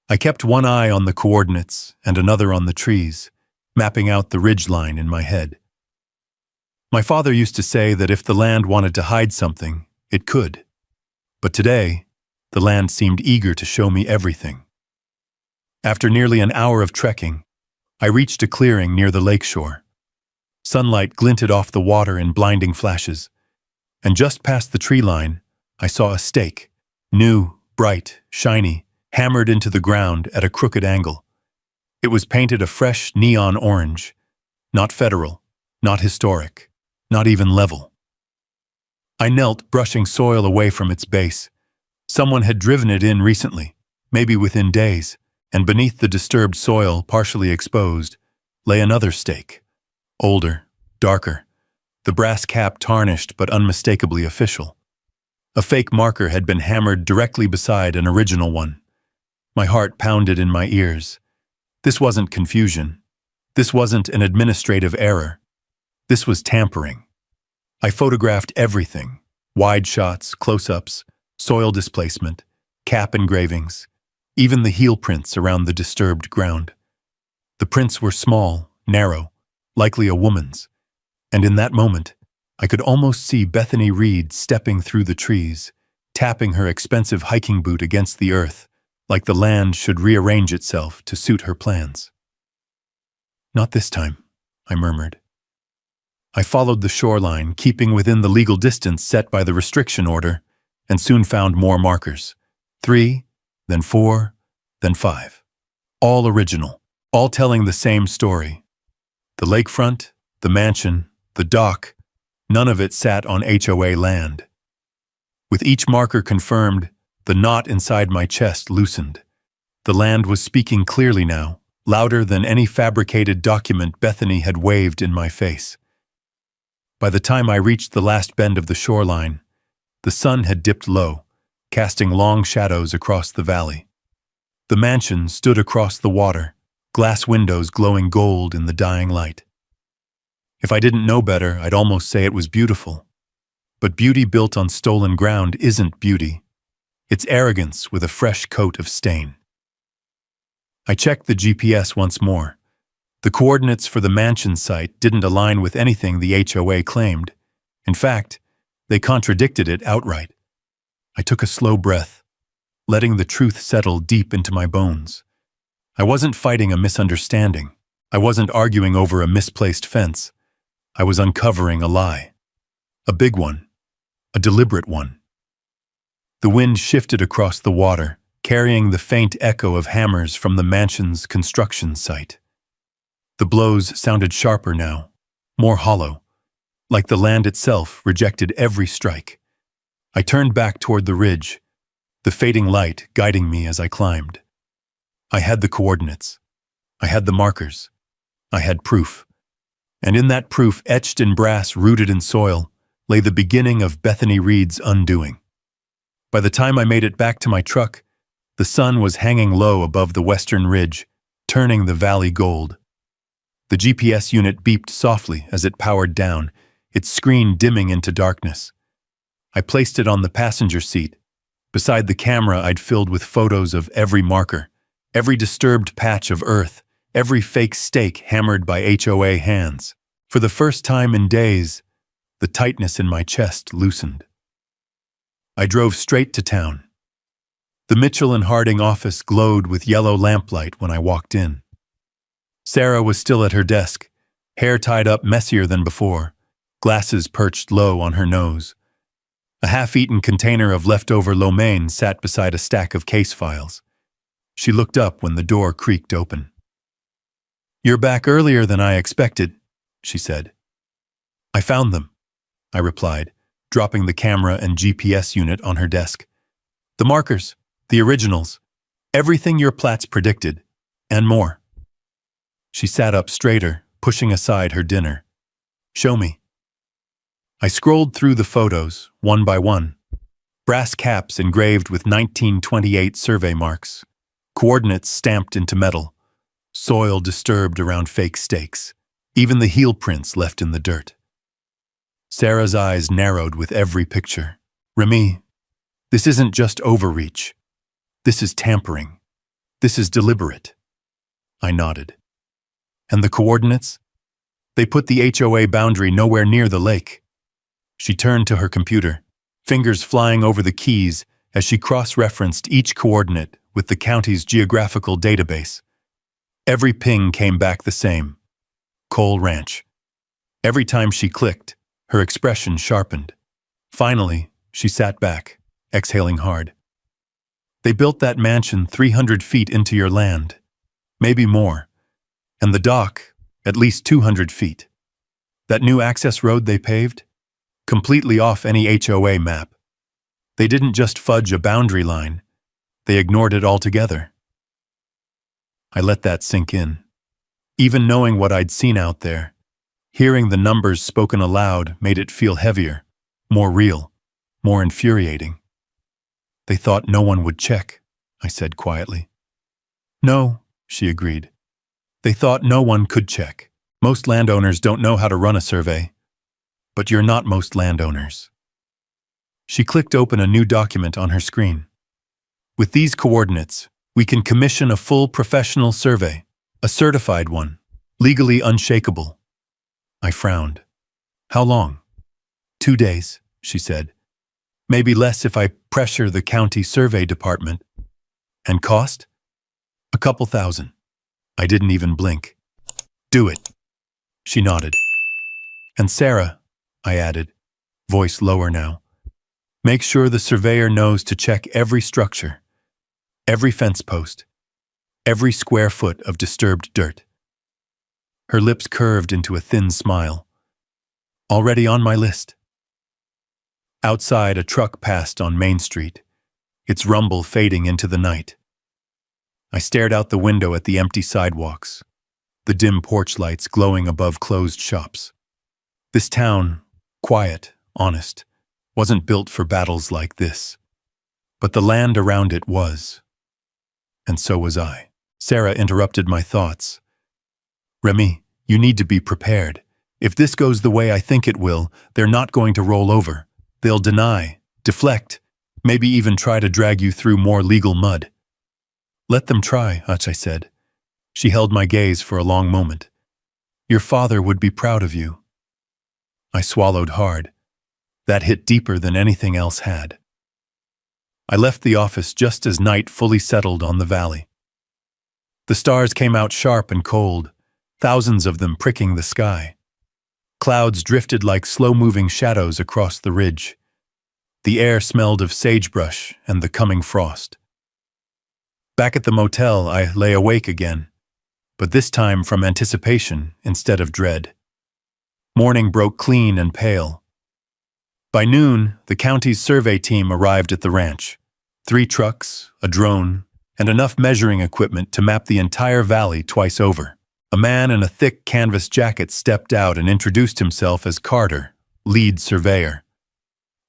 I kept one eye on the coordinates and another on the trees, mapping out the ridgeline in my head. My father used to say that if the land wanted to hide something, it could. But today, the land seemed eager to show me everything. After nearly an hour of trekking, I reached a clearing near the lakeshore. Sunlight glinted off the water in blinding flashes, and just past the tree line, I saw a stake, new, bright, shiny, hammered into the ground at a crooked angle. It was painted a fresh neon orange, not federal, not historic, not even level. I knelt, brushing soil away from its base. Someone had driven it in recently, maybe within days, and beneath the disturbed soil, partially exposed, lay another stake. Older, darker, the brass cap tarnished but unmistakably official. A fake marker had been hammered directly beside an original one. My heart pounded in my ears. This wasn't confusion. This wasn't an administrative error. This was tampering. I photographed everything: wide shots, close-ups, soil displacement, cap engravings, even the heel prints around the disturbed ground. The prints were small, narrow, likely a woman's, and in that moment, I could almost see Bethany Reed stepping through the trees, tapping her expensive hiking boot against the earth, like the land should rearrange itself to suit her plans. "Not this time," I murmured. I followed the shoreline, keeping within the legal distance set by the restriction order, and soon found more markers. 3, then 4, then 5. All original, all telling the same story. The lakefront, the mansion, the dock, none of it sat on HOA land. With each marker confirmed, the knot inside my chest loosened. The land was speaking clearly now, louder than any fabricated document Bethany had waved in my face. By the time I reached the last bend of the shoreline, the sun had dipped low, casting long shadows across the valley. The mansion stood across the water, glass windows glowing gold in the dying light. If I didn't know better, I'd almost say it was beautiful. But beauty built on stolen ground isn't beauty. It's arrogance with a fresh coat of stain. I checked the GPS once more. The coordinates for the mansion site didn't align with anything the HOA claimed. In fact, they contradicted it outright. I took a slow breath, letting the truth settle deep into my bones. I wasn't fighting a misunderstanding. I wasn't arguing over a misplaced fence. I was uncovering a lie. A big one. A deliberate one. The wind shifted across the water, carrying the faint echo of hammers from the mansion's construction site. The blows sounded sharper now, more hollow, like the land itself rejected every strike. I turned back toward the ridge, the fading light guiding me as I climbed. I had the coordinates. I had the markers. I had proof. And in that proof, etched in brass rooted in soil, lay the beginning of Bethany Reed's undoing. By the time I made it back to my truck, the sun was hanging low above the western ridge, turning the valley gold. The GPS unit beeped softly as it powered down, its screen dimming into darkness. I placed it on the passenger seat, beside the camera I'd filled with photos of every marker, every disturbed patch of earth, every fake stake hammered by HOA hands. For the first time in days, the tightness in my chest loosened. I drove straight to town. The Mitchell and Harding office glowed with yellow lamplight when I walked in. Sarah was still at her desk, hair tied up messier than before, glasses perched low on her nose. A half-eaten container of leftover lo mein sat beside a stack of case files. She looked up when the door creaked open. "You're back earlier than I expected," she said. "I found them," I replied, dropping the camera and GPS unit on her desk. "The markers, the originals, everything your plats predicted, and more." She sat up straighter, pushing aside her dinner. "Show me." I scrolled through the photos, one by one. Brass caps engraved with 1928 survey marks, coordinates stamped into metal, soil disturbed around fake stakes, even the heel prints left in the dirt. Sarah's eyes narrowed with every picture. "Remy, this isn't just overreach. This is tampering. This is deliberate." I nodded. "And the coordinates? They put the HOA boundary nowhere near the lake." She turned to her computer, fingers flying over the keys as she cross-referenced each coordinate with the county's geographical database. Every ping came back the same: Cole Ranch. Every time she clicked, her expression sharpened. Finally, she sat back, exhaling hard. "They built that mansion 300 feet into your land, maybe more, and the dock at least 200 feet. That new access road they paved? Completely off any HOA map. They didn't just fudge a boundary line, they ignored it altogether." I let that sink in. Even knowing what I'd seen out there, hearing the numbers spoken aloud made it feel heavier, more real, more infuriating. They thought no one would check, I said quietly. No, she agreed. They thought no one could check. Most landowners don't know how to run a survey. But you're not most landowners. She clicked open a new document on her screen. With these coordinates, we can commission a full professional survey, a certified one, legally unshakable. I frowned. How long? 2 days, she said. Maybe less if I pressure the county survey department. And cost? A couple thousand. I didn't even blink. Do it. She nodded. And Sarah, I added, voice lower now, make sure the surveyor knows to check every structure, every fence post, every square foot of disturbed dirt. Her lips curved into a thin smile. Already on my list. Outside, a truck passed on Main Street, its rumble fading into the night. I stared out the window at the empty sidewalks, the dim porch lights glowing above closed shops. This town, quiet, honest, wasn't built for battles like this. But the land around it was. And so was I. Sarah interrupted my thoughts. Remy, you need to be prepared. If this goes the way I think it will, they're not going to roll over. They'll deny, deflect, maybe even try to drag you through more legal mud. Let them try, I said. She held my gaze for a long moment. Your father would be proud of you. I swallowed hard. That hit deeper than anything else had. I left the office just as night fully settled on the valley. The stars came out sharp and cold, thousands of them pricking the sky. Clouds drifted like slow-moving shadows across the ridge. The air smelled of sagebrush and the coming frost. Back at the motel, I lay awake again, but this time from anticipation instead of dread. Morning broke clean and pale. By noon, the county's survey team arrived at the ranch. 3 trucks, a drone, and enough measuring equipment to map the entire valley twice over. A man in a thick canvas jacket stepped out and introduced himself as Carter, lead surveyor.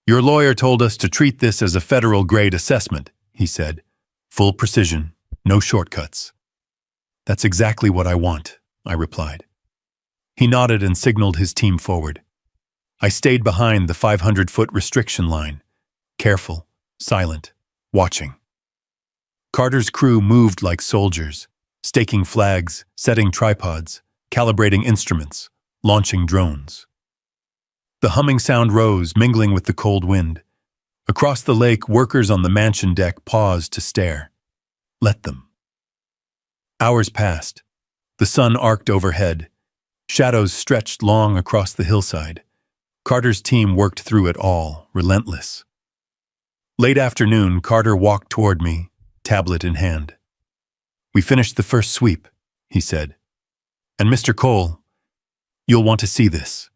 Your lawyer told us to treat this as a federal-grade assessment, he said. Full precision, no shortcuts. That's exactly what I want, I replied. He nodded and signaled his team forward. I stayed behind the 500-foot restriction line, careful, silent, watching. Carter's crew moved like soldiers, staking flags, setting tripods, calibrating instruments, launching drones. The humming sound rose, mingling with the cold wind. Across the lake, workers on the mansion deck paused to stare. Let them. Hours passed. The sun arced overhead. Shadows stretched long across the hillside. Carter's team worked through it all, relentless. Late afternoon, Carter walked toward me, tablet in hand. We finished the first sweep, he said. And Mr. Cole, you'll want to see this.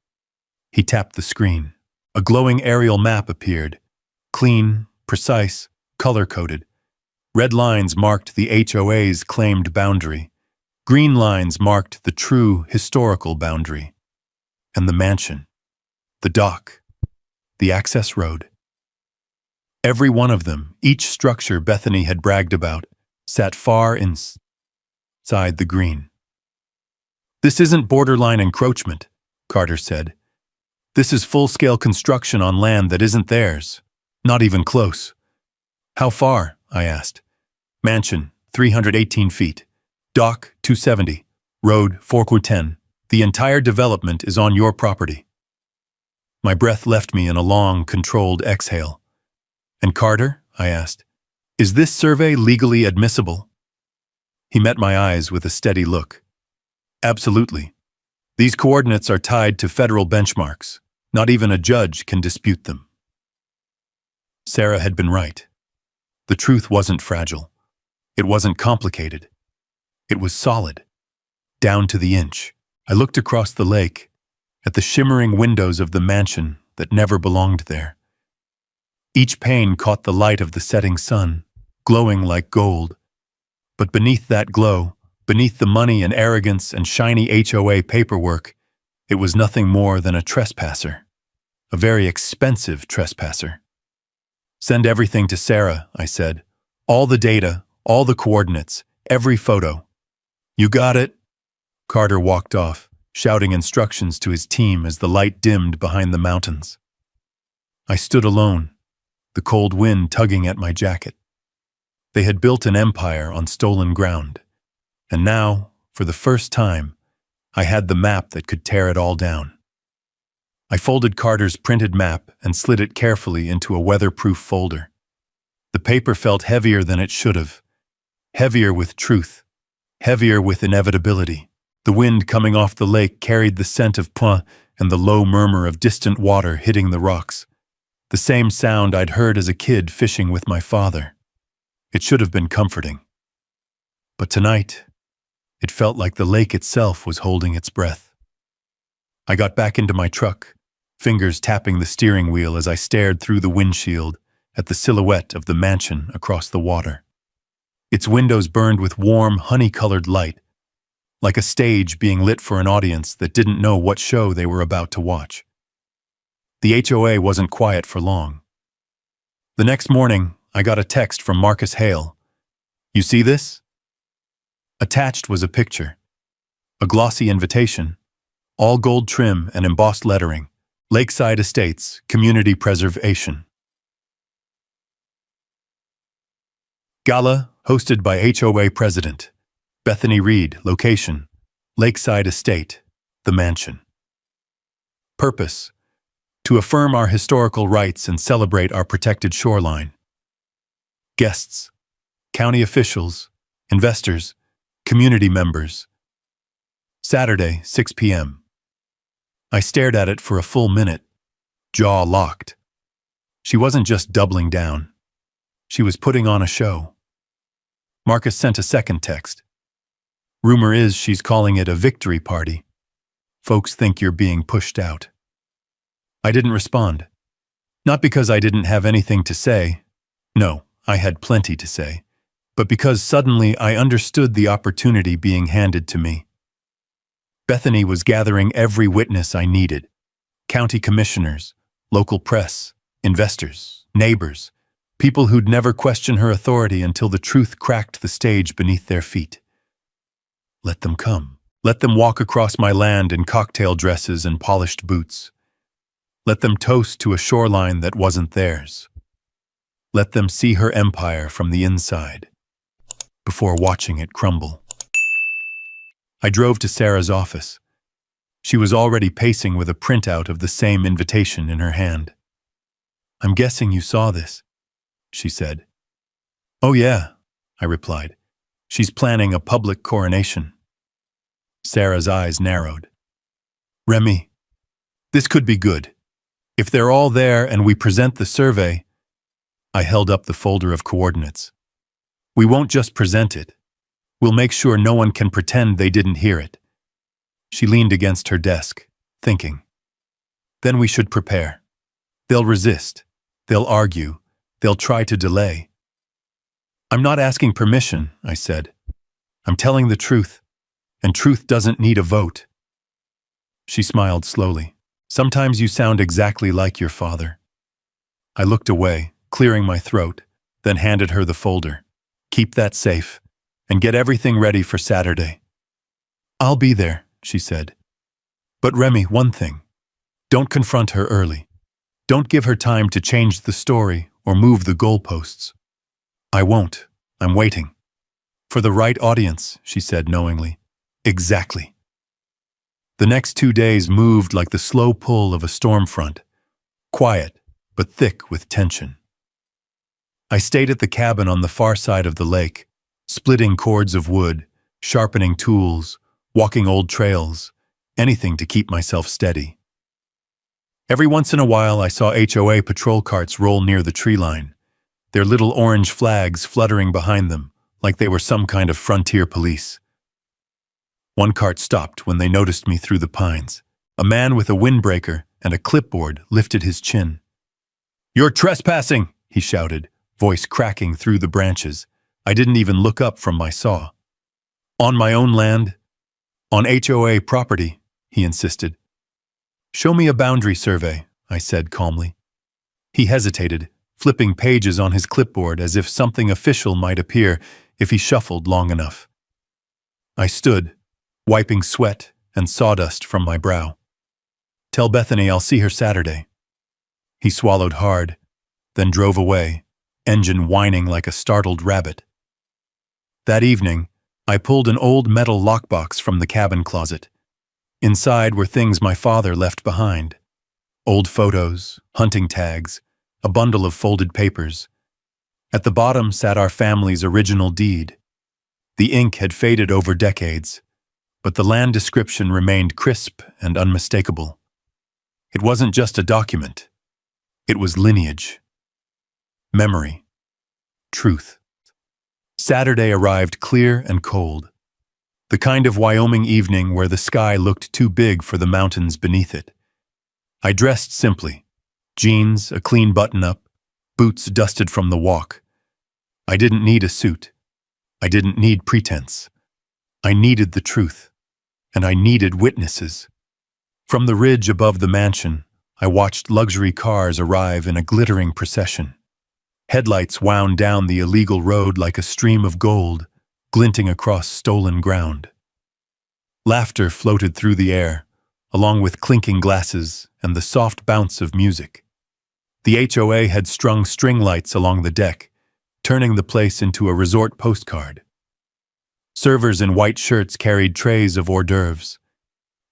He tapped the screen. A glowing aerial map appeared. Clean, precise, color-coded. Red lines marked the HOA's claimed boundary. Green lines marked the true historical boundary. And the mansion, the dock, the access road. Every one of them, each structure Bethany had bragged about, sat far inside the green. This isn't borderline encroachment, Carter said. This is full-scale construction on land that isn't theirs, not even close. How far? I asked. Mansion, 318 feet. Dock, 270. Road, 410. The entire development is on your property. My breath left me in a long, controlled exhale. And Carter, I asked, is this survey legally admissible? He met my eyes with a steady look. Absolutely. These coordinates are tied to federal benchmarks. Not even a judge can dispute them. Sarah had been right. The truth wasn't fragile. It wasn't complicated. It was solid, down to the inch. I looked across the lake, at the shimmering windows of the mansion that never belonged there. Each pane caught the light of the setting sun, glowing like gold. But beneath that glow, Beneath the money and arrogance and shiny HOA paperwork, it was nothing more than a trespasser. A very expensive trespasser. "Send everything to Sarah," I said. "All the data, all the coordinates, every photo." "You got it." Carter walked off, shouting instructions to his team as the light dimmed behind the mountains. I stood alone, the cold wind tugging at my jacket. They had built an empire on stolen ground, and now, for the first time, I had the map that could tear it all down. I folded Carter's printed map and slid it carefully into a weatherproof folder. The paper felt heavier than it should have. Heavier with truth. Heavier with inevitability. The wind coming off the lake carried the scent of pin and the low murmur of distant water hitting the rocks. The same sound I'd heard as a kid fishing with my father. It should have been comforting. But tonight, it felt like the lake itself was holding its breath. I got back into my truck, fingers tapping the steering wheel as I stared through the windshield at the silhouette of the mansion across the water. Its windows burned with warm, honey-colored light, like a stage being lit for an audience that didn't know what show they were about to watch. The HOA wasn't quiet for long. The next morning, I got a text from Marcus Hale. "You see this?" Attached was a picture. A glossy invitation, all gold trim and embossed lettering, Lakeside Estates, Community Preservation. Gala, hosted by HOA President Bethany Reed. Location, Lakeside Estate, the mansion. Purpose, to affirm our historical rights and celebrate our protected shoreline. Guests, county officials, investors, community members. Saturday, 6 p.m. I stared at it for a full minute, jaw locked. She wasn't just doubling down. She was putting on a show. Marcus sent a second text. "Rumor is she's calling it a victory party. Folks think you're being pushed out." I didn't respond. Not because I didn't have anything to say. No, I had plenty to say. But because suddenly I understood the opportunity being handed to me. Bethany was gathering every witness I needed. County commissioners, local press, investors, neighbors, people who'd never question her authority until the truth cracked the stage beneath their feet. Let them come. Let them walk across my land in cocktail dresses and polished boots. Let them toast to a shoreline that wasn't theirs. Let them see her empire from the inside, before watching it crumble. I drove to Sarah's office. She was already pacing with a printout of the same invitation in her hand. "I'm guessing you saw this," she said. "Oh yeah," I replied. "She's planning a public coronation." Sarah's eyes narrowed. "Remy, this could be good. If they're all there and we present the survey..." I held up the folder of coordinates. "We won't just present it. We'll make sure no one can pretend they didn't hear it." She leaned against her desk, thinking. "Then we should prepare. They'll resist. They'll argue. They'll try to delay." "I'm not asking permission," I said. "I'm telling the truth, and truth doesn't need a vote." She smiled slowly. "Sometimes you sound exactly like your father." I looked away, clearing my throat, then handed her the folder. "Keep that safe, and get everything ready for Saturday." "I'll be there," she said. "But Remy, one thing. Don't confront her early. Don't give her time to change the story or move the goalposts." "I won't. I'm waiting." "For the right audience," she said knowingly. "Exactly." The next 2 days moved like the slow pull of a storm front, quiet but thick with tension. I stayed at the cabin on the far side of the lake, splitting cords of wood, sharpening tools, walking old trails, anything to keep myself steady. Every once in a while I saw HOA patrol carts roll near the tree line, their little orange flags fluttering behind them like they were some kind of frontier police. One cart stopped when they noticed me through the pines. A man with a windbreaker and a clipboard lifted his chin. "You're trespassing!" he shouted, voice cracking through the branches. I didn't even look up from my saw. On my own land? On HOA property, he insisted. Show me a boundary survey, I said calmly. He hesitated, flipping pages on his clipboard as if something official might appear if he shuffled long enough. I stood, wiping sweat and sawdust from my brow. Tell Bethany I'll see her Saturday. He swallowed hard, then drove away, engine whining like a startled rabbit. That evening, I pulled an old metal lockbox from the cabin closet. Inside were things my father left behind. Old photos, hunting tags, a bundle of folded papers. At the bottom sat our family's original deed. The ink had faded over decades, but the land description remained crisp and unmistakable. It wasn't just a document. It was lineage, memory, truth. Saturday arrived clear and cold. The kind of Wyoming evening where the sky looked too big for the mountains beneath it. I dressed simply. Jeans, a clean button-up, boots dusted from the walk. I didn't need a suit. I didn't need pretense. I needed the truth, and I needed witnesses. From the ridge above the mansion, I watched luxury cars arrive in a glittering procession. Headlights wound down the illegal road like a stream of gold, glinting across stolen ground. Laughter floated through the air, along with clinking glasses and the soft bounce of music. The HOA had strung string lights along the deck, turning the place into a resort postcard. Servers in white shirts carried trays of hors d'oeuvres.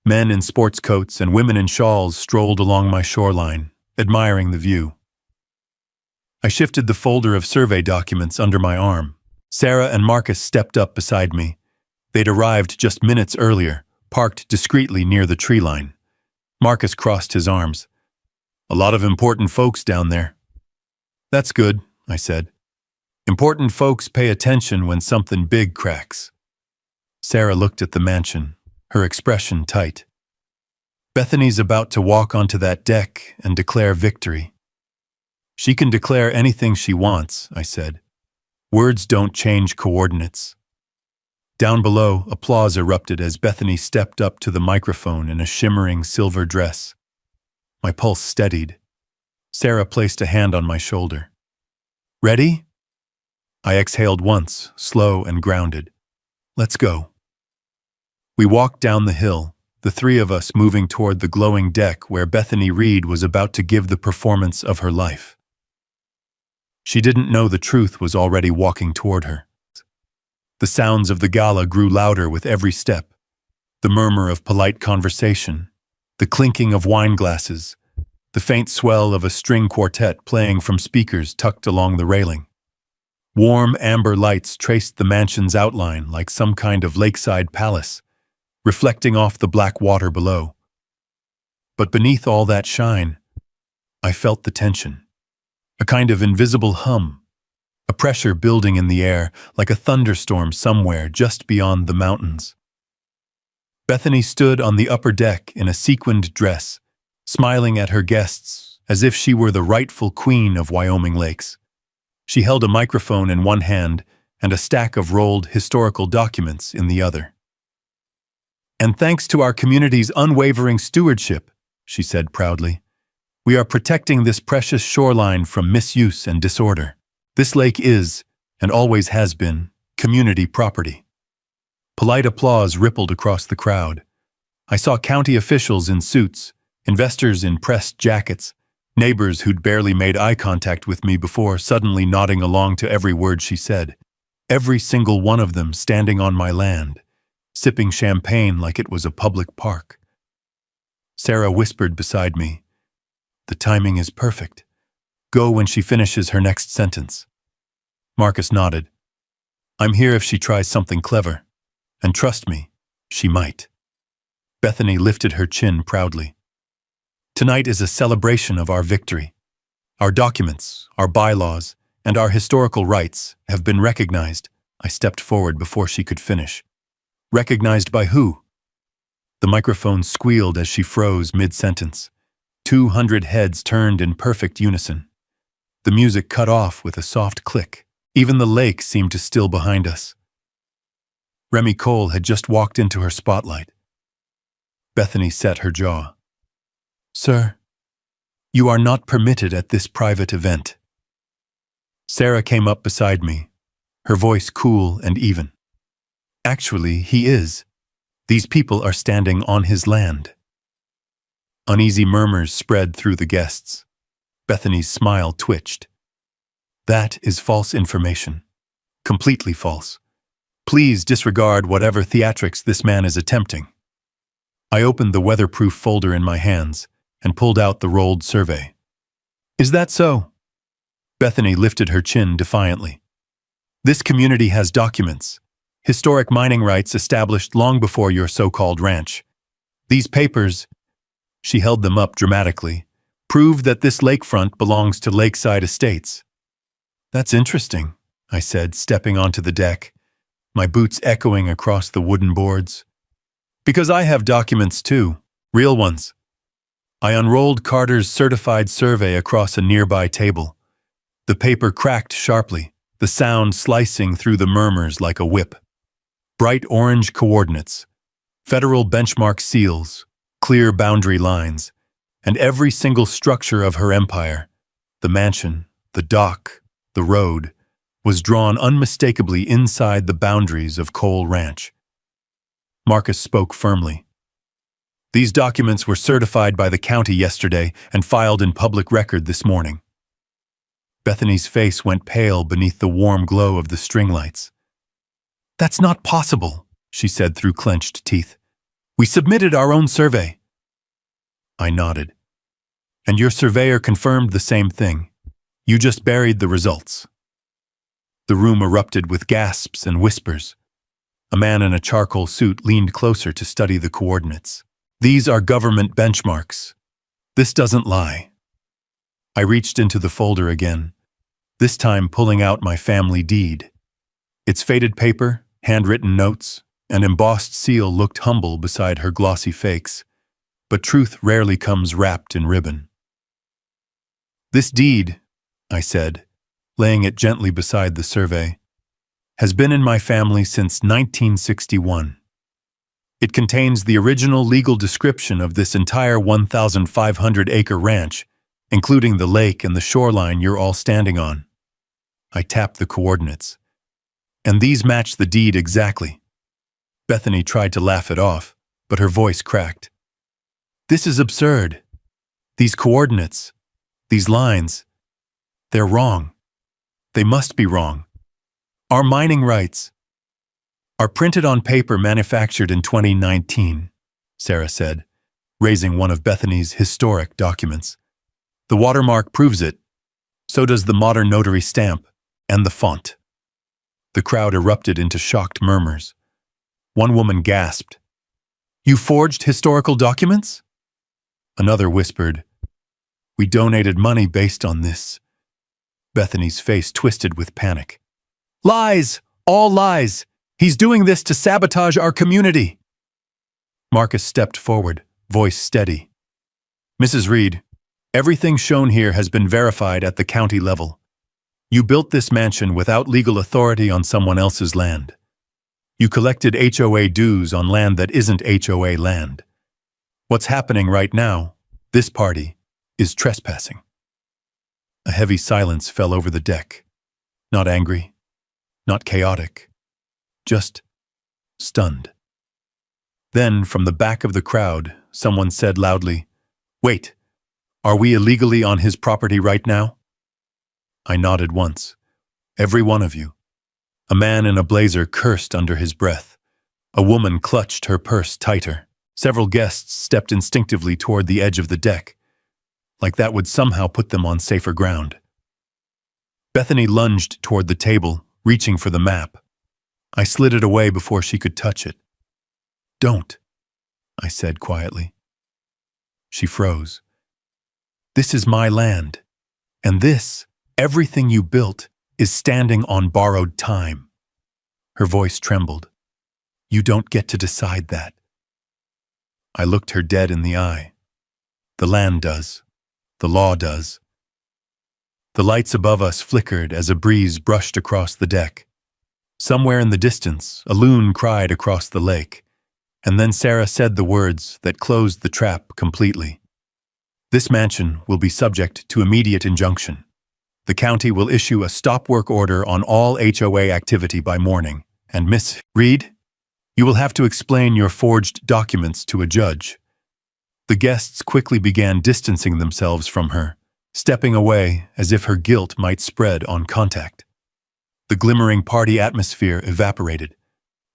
Men in sports coats and women in shawls strolled along my shoreline, admiring the view. I shifted the folder of survey documents under my arm. Sarah and Marcus stepped up beside me. They'd arrived just minutes earlier, parked discreetly near the tree line. Marcus crossed his arms. A lot of important folks down there. That's good, I said. Important folks pay attention when something big cracks. Sarah looked at the mansion, her expression tight. Bethany's about to walk onto that deck and declare victory. She can declare anything she wants, I said. Words don't change coordinates. Down below, applause erupted as Bethany stepped up to the microphone in a shimmering silver dress. My pulse steadied. Sarah placed a hand on my shoulder. Ready? I exhaled once, slow and grounded. Let's go. We walked down the hill, the three of us moving toward the glowing deck where Bethany Reed was about to give the performance of her life. She didn't know the truth was already walking toward her. The sounds of the gala grew louder with every step. The murmur of polite conversation, the clinking of wine glasses, the faint swell of a string quartet playing from speakers tucked along the railing. Warm amber lights traced the mansion's outline like some kind of lakeside palace, reflecting off the black water below. But beneath all that shine, I felt the tension, a kind of invisible hum, a pressure building in the air like a thunderstorm somewhere just beyond the mountains. Bethany stood on the upper deck in a sequined dress, smiling at her guests as if she were the rightful queen of Wyoming lakes. She held a microphone in one hand and a stack of rolled historical documents in the other. And thanks to our community's unwavering stewardship, she said proudly, we are protecting this precious shoreline from misuse and disorder. This lake is, and always has been, community property. Polite applause rippled across the crowd. I saw county officials in suits, investors in pressed jackets, neighbors who'd barely made eye contact with me before suddenly nodding along to every word she said. Every single one of them standing on my land, sipping champagne like it was a public park. Sarah whispered beside me, "The timing is perfect. Go when she finishes her next sentence." Marcus nodded. "I'm here if she tries something clever. And trust me, she might." Bethany lifted her chin proudly. "Tonight is a celebration of our victory. Our documents, our bylaws, and our historical rights have been recognized." I stepped forward before she could finish. "Recognized by who?" The microphone squealed as she froze mid-sentence. 200 heads turned in perfect unison. The music cut off with a soft click. Even the lake seemed to still behind us. Remy Cole had just walked into her spotlight. Bethany set her jaw. "Sir, you are not permitted at this private event." Sarah came up beside me, her voice cool and even. "Actually, he is. These people are standing on his land." Uneasy murmurs spread through the guests. Bethany's smile twitched. "That is false information. Completely false. Please disregard whatever theatrics this man is attempting." I opened the weatherproof folder in my hands and pulled out the rolled survey. "Is that so?" Bethany lifted her chin defiantly. "This community has documents, historic mining rights established long before your so-called ranch. These papers," she held them up dramatically, "prove that this lakefront belongs to Lakeside Estates." "That's interesting," I said, stepping onto the deck, my boots echoing across the wooden boards. "Because I have documents too, real ones." I unrolled Carter's certified survey across a nearby table. The paper cracked sharply, the sound slicing through the murmurs like a whip. Bright orange coordinates, federal benchmark seals, clear boundary lines, and every single structure of her empire, the mansion, the dock, the road, was drawn unmistakably inside the boundaries of Cole Ranch. Marcus spoke firmly. "These documents were certified by the county yesterday and filed in public record this morning." Bethany's face went pale beneath the warm glow of the string lights. "That's not possible," she said through clenched teeth. "We submitted our own survey." I nodded. "And your surveyor confirmed the same thing. You just buried the results." The room erupted with gasps and whispers. A man in a charcoal suit leaned closer to study the coordinates. "These are government benchmarks. This doesn't lie." I reached into the folder again, this time pulling out my family deed. Its faded paper, handwritten notes, and embossed seal looked humble beside her glossy fakes, but truth rarely comes wrapped in ribbon. "This deed," I said, laying it gently beside the survey, "has been in my family since 1961. It contains the original legal description of this entire 1,500-acre ranch, including the lake and the shoreline you're all standing on." I tapped the coordinates. "And these match the deed exactly." Bethany tried to laugh it off, but her voice cracked. "This is absurd. These coordinates, these lines, they're wrong. They must be wrong. Our mining rights are printed on paper manufactured in 2019, Sarah said, raising one of Bethany's historic documents. "The watermark proves it. So does the modern notary stamp and the font." The crowd erupted into shocked murmurs. One woman gasped, "You forged historical documents?" Another whispered, "We donated money based on this." Bethany's face twisted with panic. "Lies! All lies! He's doing this to sabotage our community!" Marcus stepped forward, voice steady. "Mrs. Reed, everything shown here has been verified at the county level. You built this mansion without legal authority on someone else's land. You collected HOA dues on land that isn't HOA land. What's happening right now, this party, is trespassing." A heavy silence fell over the deck. Not angry, not chaotic, just stunned. Then, from the back of the crowd, someone said loudly, "Wait, are we illegally on his property right now?" I nodded once. "Every one of you." A man in a blazer cursed under his breath. A woman clutched her purse tighter. Several guests stepped instinctively toward the edge of the deck, like that would somehow put them on safer ground. Bethany lunged toward the table, reaching for the map. I slid it away before she could touch it. "Don't," I said quietly. She froze. "This is my land, and this, everything you built, is standing on borrowed time." Her voice trembled. "You don't get to decide that." I looked her dead in the eye. "The land does. The law does." The lights above us flickered as a breeze brushed across the deck. Somewhere in the distance, a loon cried across the lake, and then Sarah said the words that closed the trap completely. This mansion will be subject to immediate injunction. The county will issue a stop work order on all HOA activity by morning, and Miss Reed, you will have to explain your forged documents to a judge. The guests quickly began distancing themselves from her, stepping away as if her guilt might spread on contact. The glimmering party atmosphere evaporated.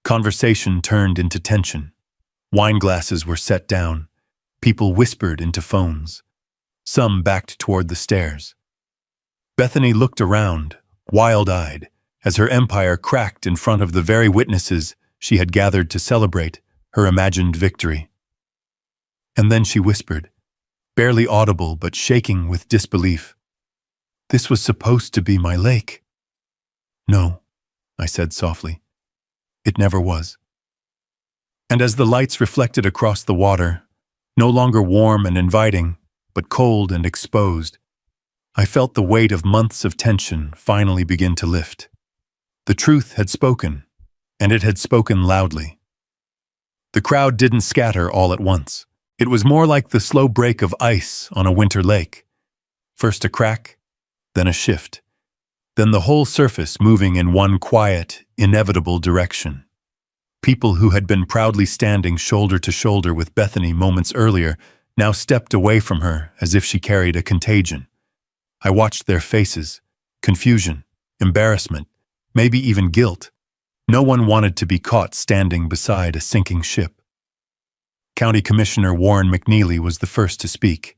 Conversation turned into tension. Wine glasses were set down. People whispered into phones. Some backed toward the stairs. Bethany looked around, wild-eyed, as her empire cracked in front of the very witnesses she had gathered to celebrate her imagined victory. And then she whispered, barely audible but shaking with disbelief, "This was supposed to be my lake." "No," I said softly. "It never was." And as the lights reflected across the water, no longer warm and inviting, but cold and exposed, I felt the weight of months of tension finally begin to lift. The truth had spoken, and it had spoken loudly. The crowd didn't scatter all at once. It was more like the slow break of ice on a winter lake. First a crack, then a shift, then the whole surface moving in one quiet, inevitable direction. People who had been proudly standing shoulder to shoulder with Bethany moments earlier now stepped away from her as if she carried a contagion. I watched their faces, confusion, embarrassment, maybe even guilt. No one wanted to be caught standing beside a sinking ship. County Commissioner Warren McNeely was the first to speak.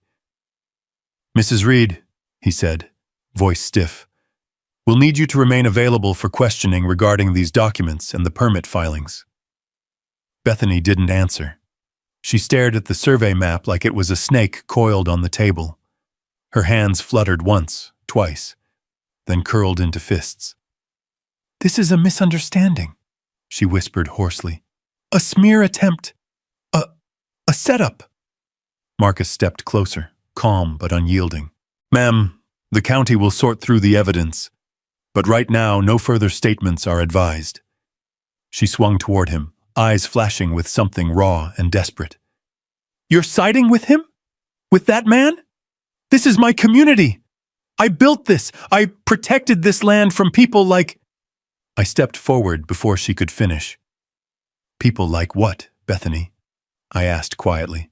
"Mrs. Reed," he said, voice stiff, "we'll need you to remain available for questioning regarding these documents and the permit filings." Bethany didn't answer. She stared at the survey map like it was a snake coiled on the table. Her hands fluttered once, twice, then curled into fists. "This is a misunderstanding," she whispered hoarsely. "A smear attempt. A setup." Marcus stepped closer, calm but unyielding. "Ma'am, the county will sort through the evidence, but right now no further statements are advised." She swung toward him, eyes flashing with something raw and desperate. "You're siding with him? With that man? This is my community. I built this. I protected this land from people like—" I stepped forward before she could finish. "People like what, Bethany?" I asked quietly.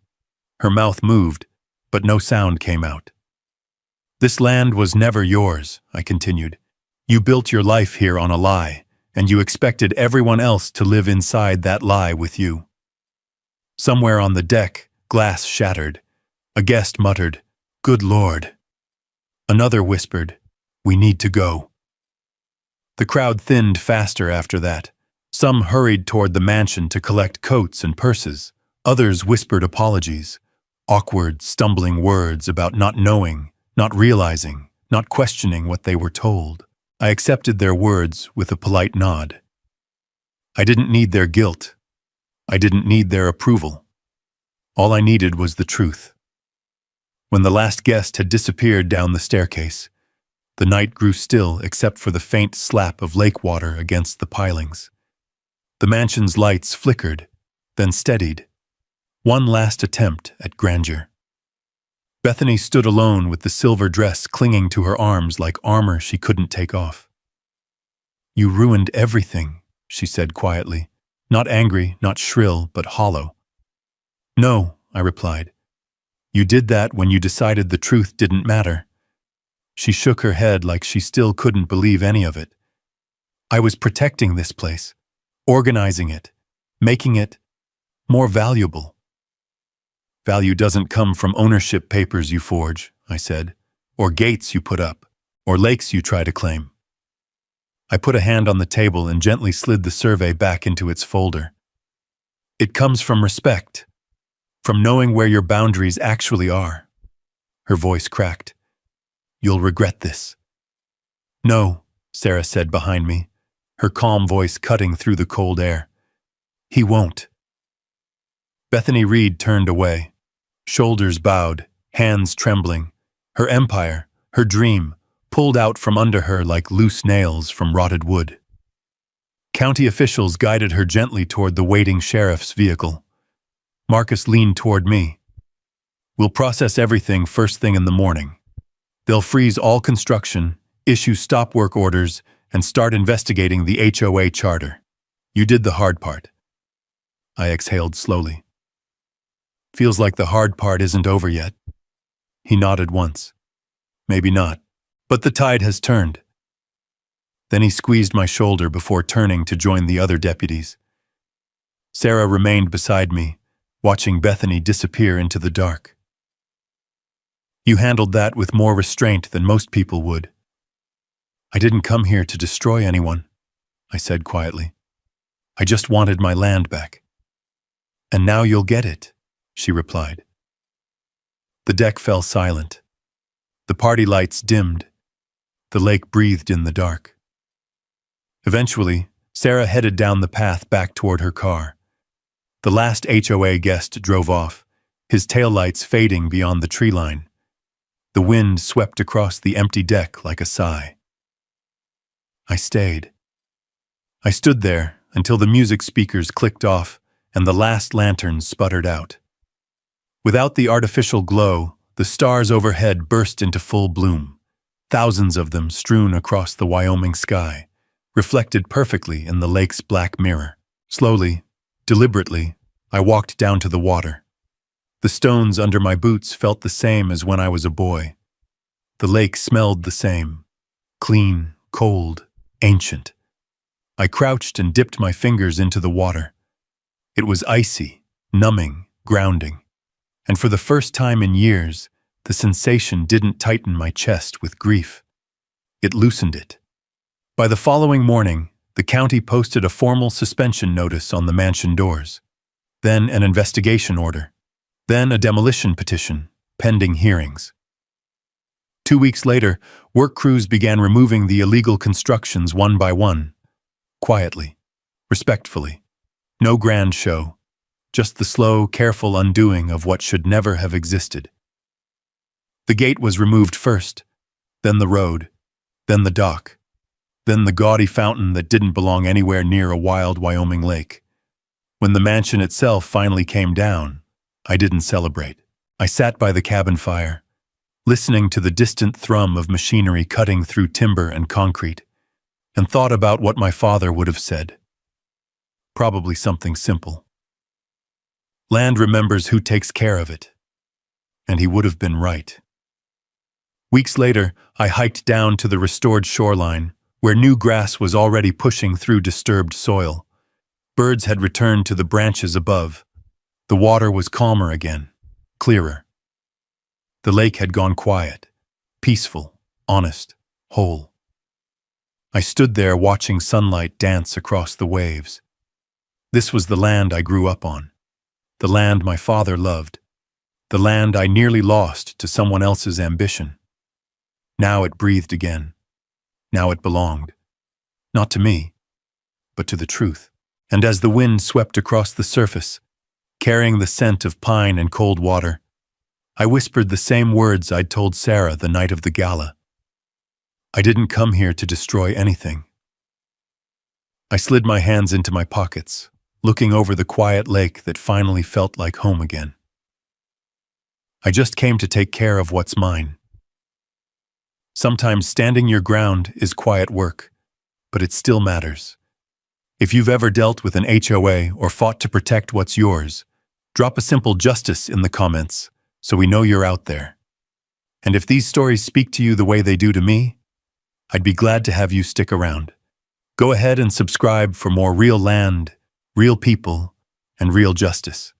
Her mouth moved, but no sound came out. "This land was never yours," I continued. "You built your life here on a lie, and you expected everyone else to live inside that lie with you." Somewhere on the deck, glass shattered. A guest muttered, "Good Lord." Another whispered, "We need to go." The crowd thinned faster after that. Some hurried toward the mansion to collect coats and purses. Others whispered apologies, awkward, stumbling words about not knowing, not realizing, not questioning what they were told. I accepted their words with a polite nod. I didn't need their guilt. I didn't need their approval. All I needed was the truth. When the last guest had disappeared down the staircase, the night grew still except for the faint slap of lake water against the pilings. The mansion's lights flickered, then steadied. One last attempt at grandeur. Bethany stood alone with the silver dress clinging to her arms like armor she couldn't take off. "You ruined everything," she said quietly, not angry, not shrill, but hollow. "No," I replied. "You did that when you decided the truth didn't matter." She shook her head like she still couldn't believe any of it. "I was protecting this place, organizing it, making it more valuable." "Value doesn't come from ownership papers you forge," I said, "or gates you put up, or lakes you try to claim." I put a hand on the table and gently slid the survey back into its folder. "It comes from respect, from knowing where your boundaries actually are." Her voice cracked. "You'll regret this." "No," Sarah said behind me, her calm voice cutting through the cold air. "He won't." Bethany Reed turned away, shoulders bowed, hands trembling. Her empire, her dream, pulled out from under her like loose nails from rotted wood. County officials guided her gently toward the waiting sheriff's vehicle. Marcus leaned toward me. "We'll process everything first thing in the morning. They'll freeze all construction, issue stop work orders, and start investigating the HOA charter. You did the hard part." I exhaled slowly. "Feels like the hard part isn't over yet." He nodded once. "Maybe not, but the tide has turned." Then he squeezed my shoulder before turning to join the other deputies. Sarah remained beside me, watching Bethany disappear into the dark. "You handled that with more restraint than most people would." "I didn't come here to destroy anyone," I said quietly. "I just wanted my land back." "And now you'll get it," she replied. The deck fell silent. The party lights dimmed. The lake breathed in the dark. Eventually, Sarah headed down the path back toward her car. The last HOA guest drove off, his taillights fading beyond the tree line. The wind swept across the empty deck like a sigh. I stayed. I stood there until the music speakers clicked off and the last lanterns sputtered out. Without the artificial glow, the stars overhead burst into full bloom, thousands of them strewn across the Wyoming sky, reflected perfectly in the lake's black mirror. Slowly, deliberately, I walked down to the water. The stones under my boots felt the same as when I was a boy. The lake smelled the same, clean, cold, ancient. I crouched and dipped my fingers into the water. It was icy, numbing, grounding. And for the first time in years, the sensation didn't tighten my chest with grief. It loosened it. By the following morning, the county posted a formal suspension notice on the mansion doors. Then an investigation order. Then a demolition petition, pending hearings. 2 weeks later, work crews began removing the illegal constructions one by one. Quietly, respectfully. No grand show. Just the slow, careful undoing of what should never have existed. The gate was removed first, then the road, then the dock, then the gaudy fountain that didn't belong anywhere near a wild Wyoming lake. When the mansion itself finally came down, I didn't celebrate. I sat by the cabin fire, listening to the distant thrum of machinery cutting through timber and concrete, and thought about what my father would have said. Probably something simple. Land remembers who takes care of it. And he would have been right. Weeks later, I hiked down to the restored shoreline, where new grass was already pushing through disturbed soil. Birds had returned to the branches above. The water was calmer again, clearer. The lake had gone quiet, peaceful, honest, whole. I stood there watching sunlight dance across the waves. This was the land I grew up on. The land my father loved. The land I nearly lost to someone else's ambition. Now it breathed again. Now it belonged. Not to me, but to the truth. And as the wind swept across the surface, carrying the scent of pine and cold water, I whispered the same words I'd told Sarah the night of the gala. I didn't come here to destroy anything. I slid my hands into my pockets, looking over the quiet lake that finally felt like home again. I just came to take care of what's mine. Sometimes standing your ground is quiet work, but it still matters. If you've ever dealt with an HOA or fought to protect what's yours, drop a simple justice in the comments so we know you're out there. And if these stories speak to you the way they do to me, I'd be glad to have you stick around. Go ahead and subscribe for more real land, real people, and real justice.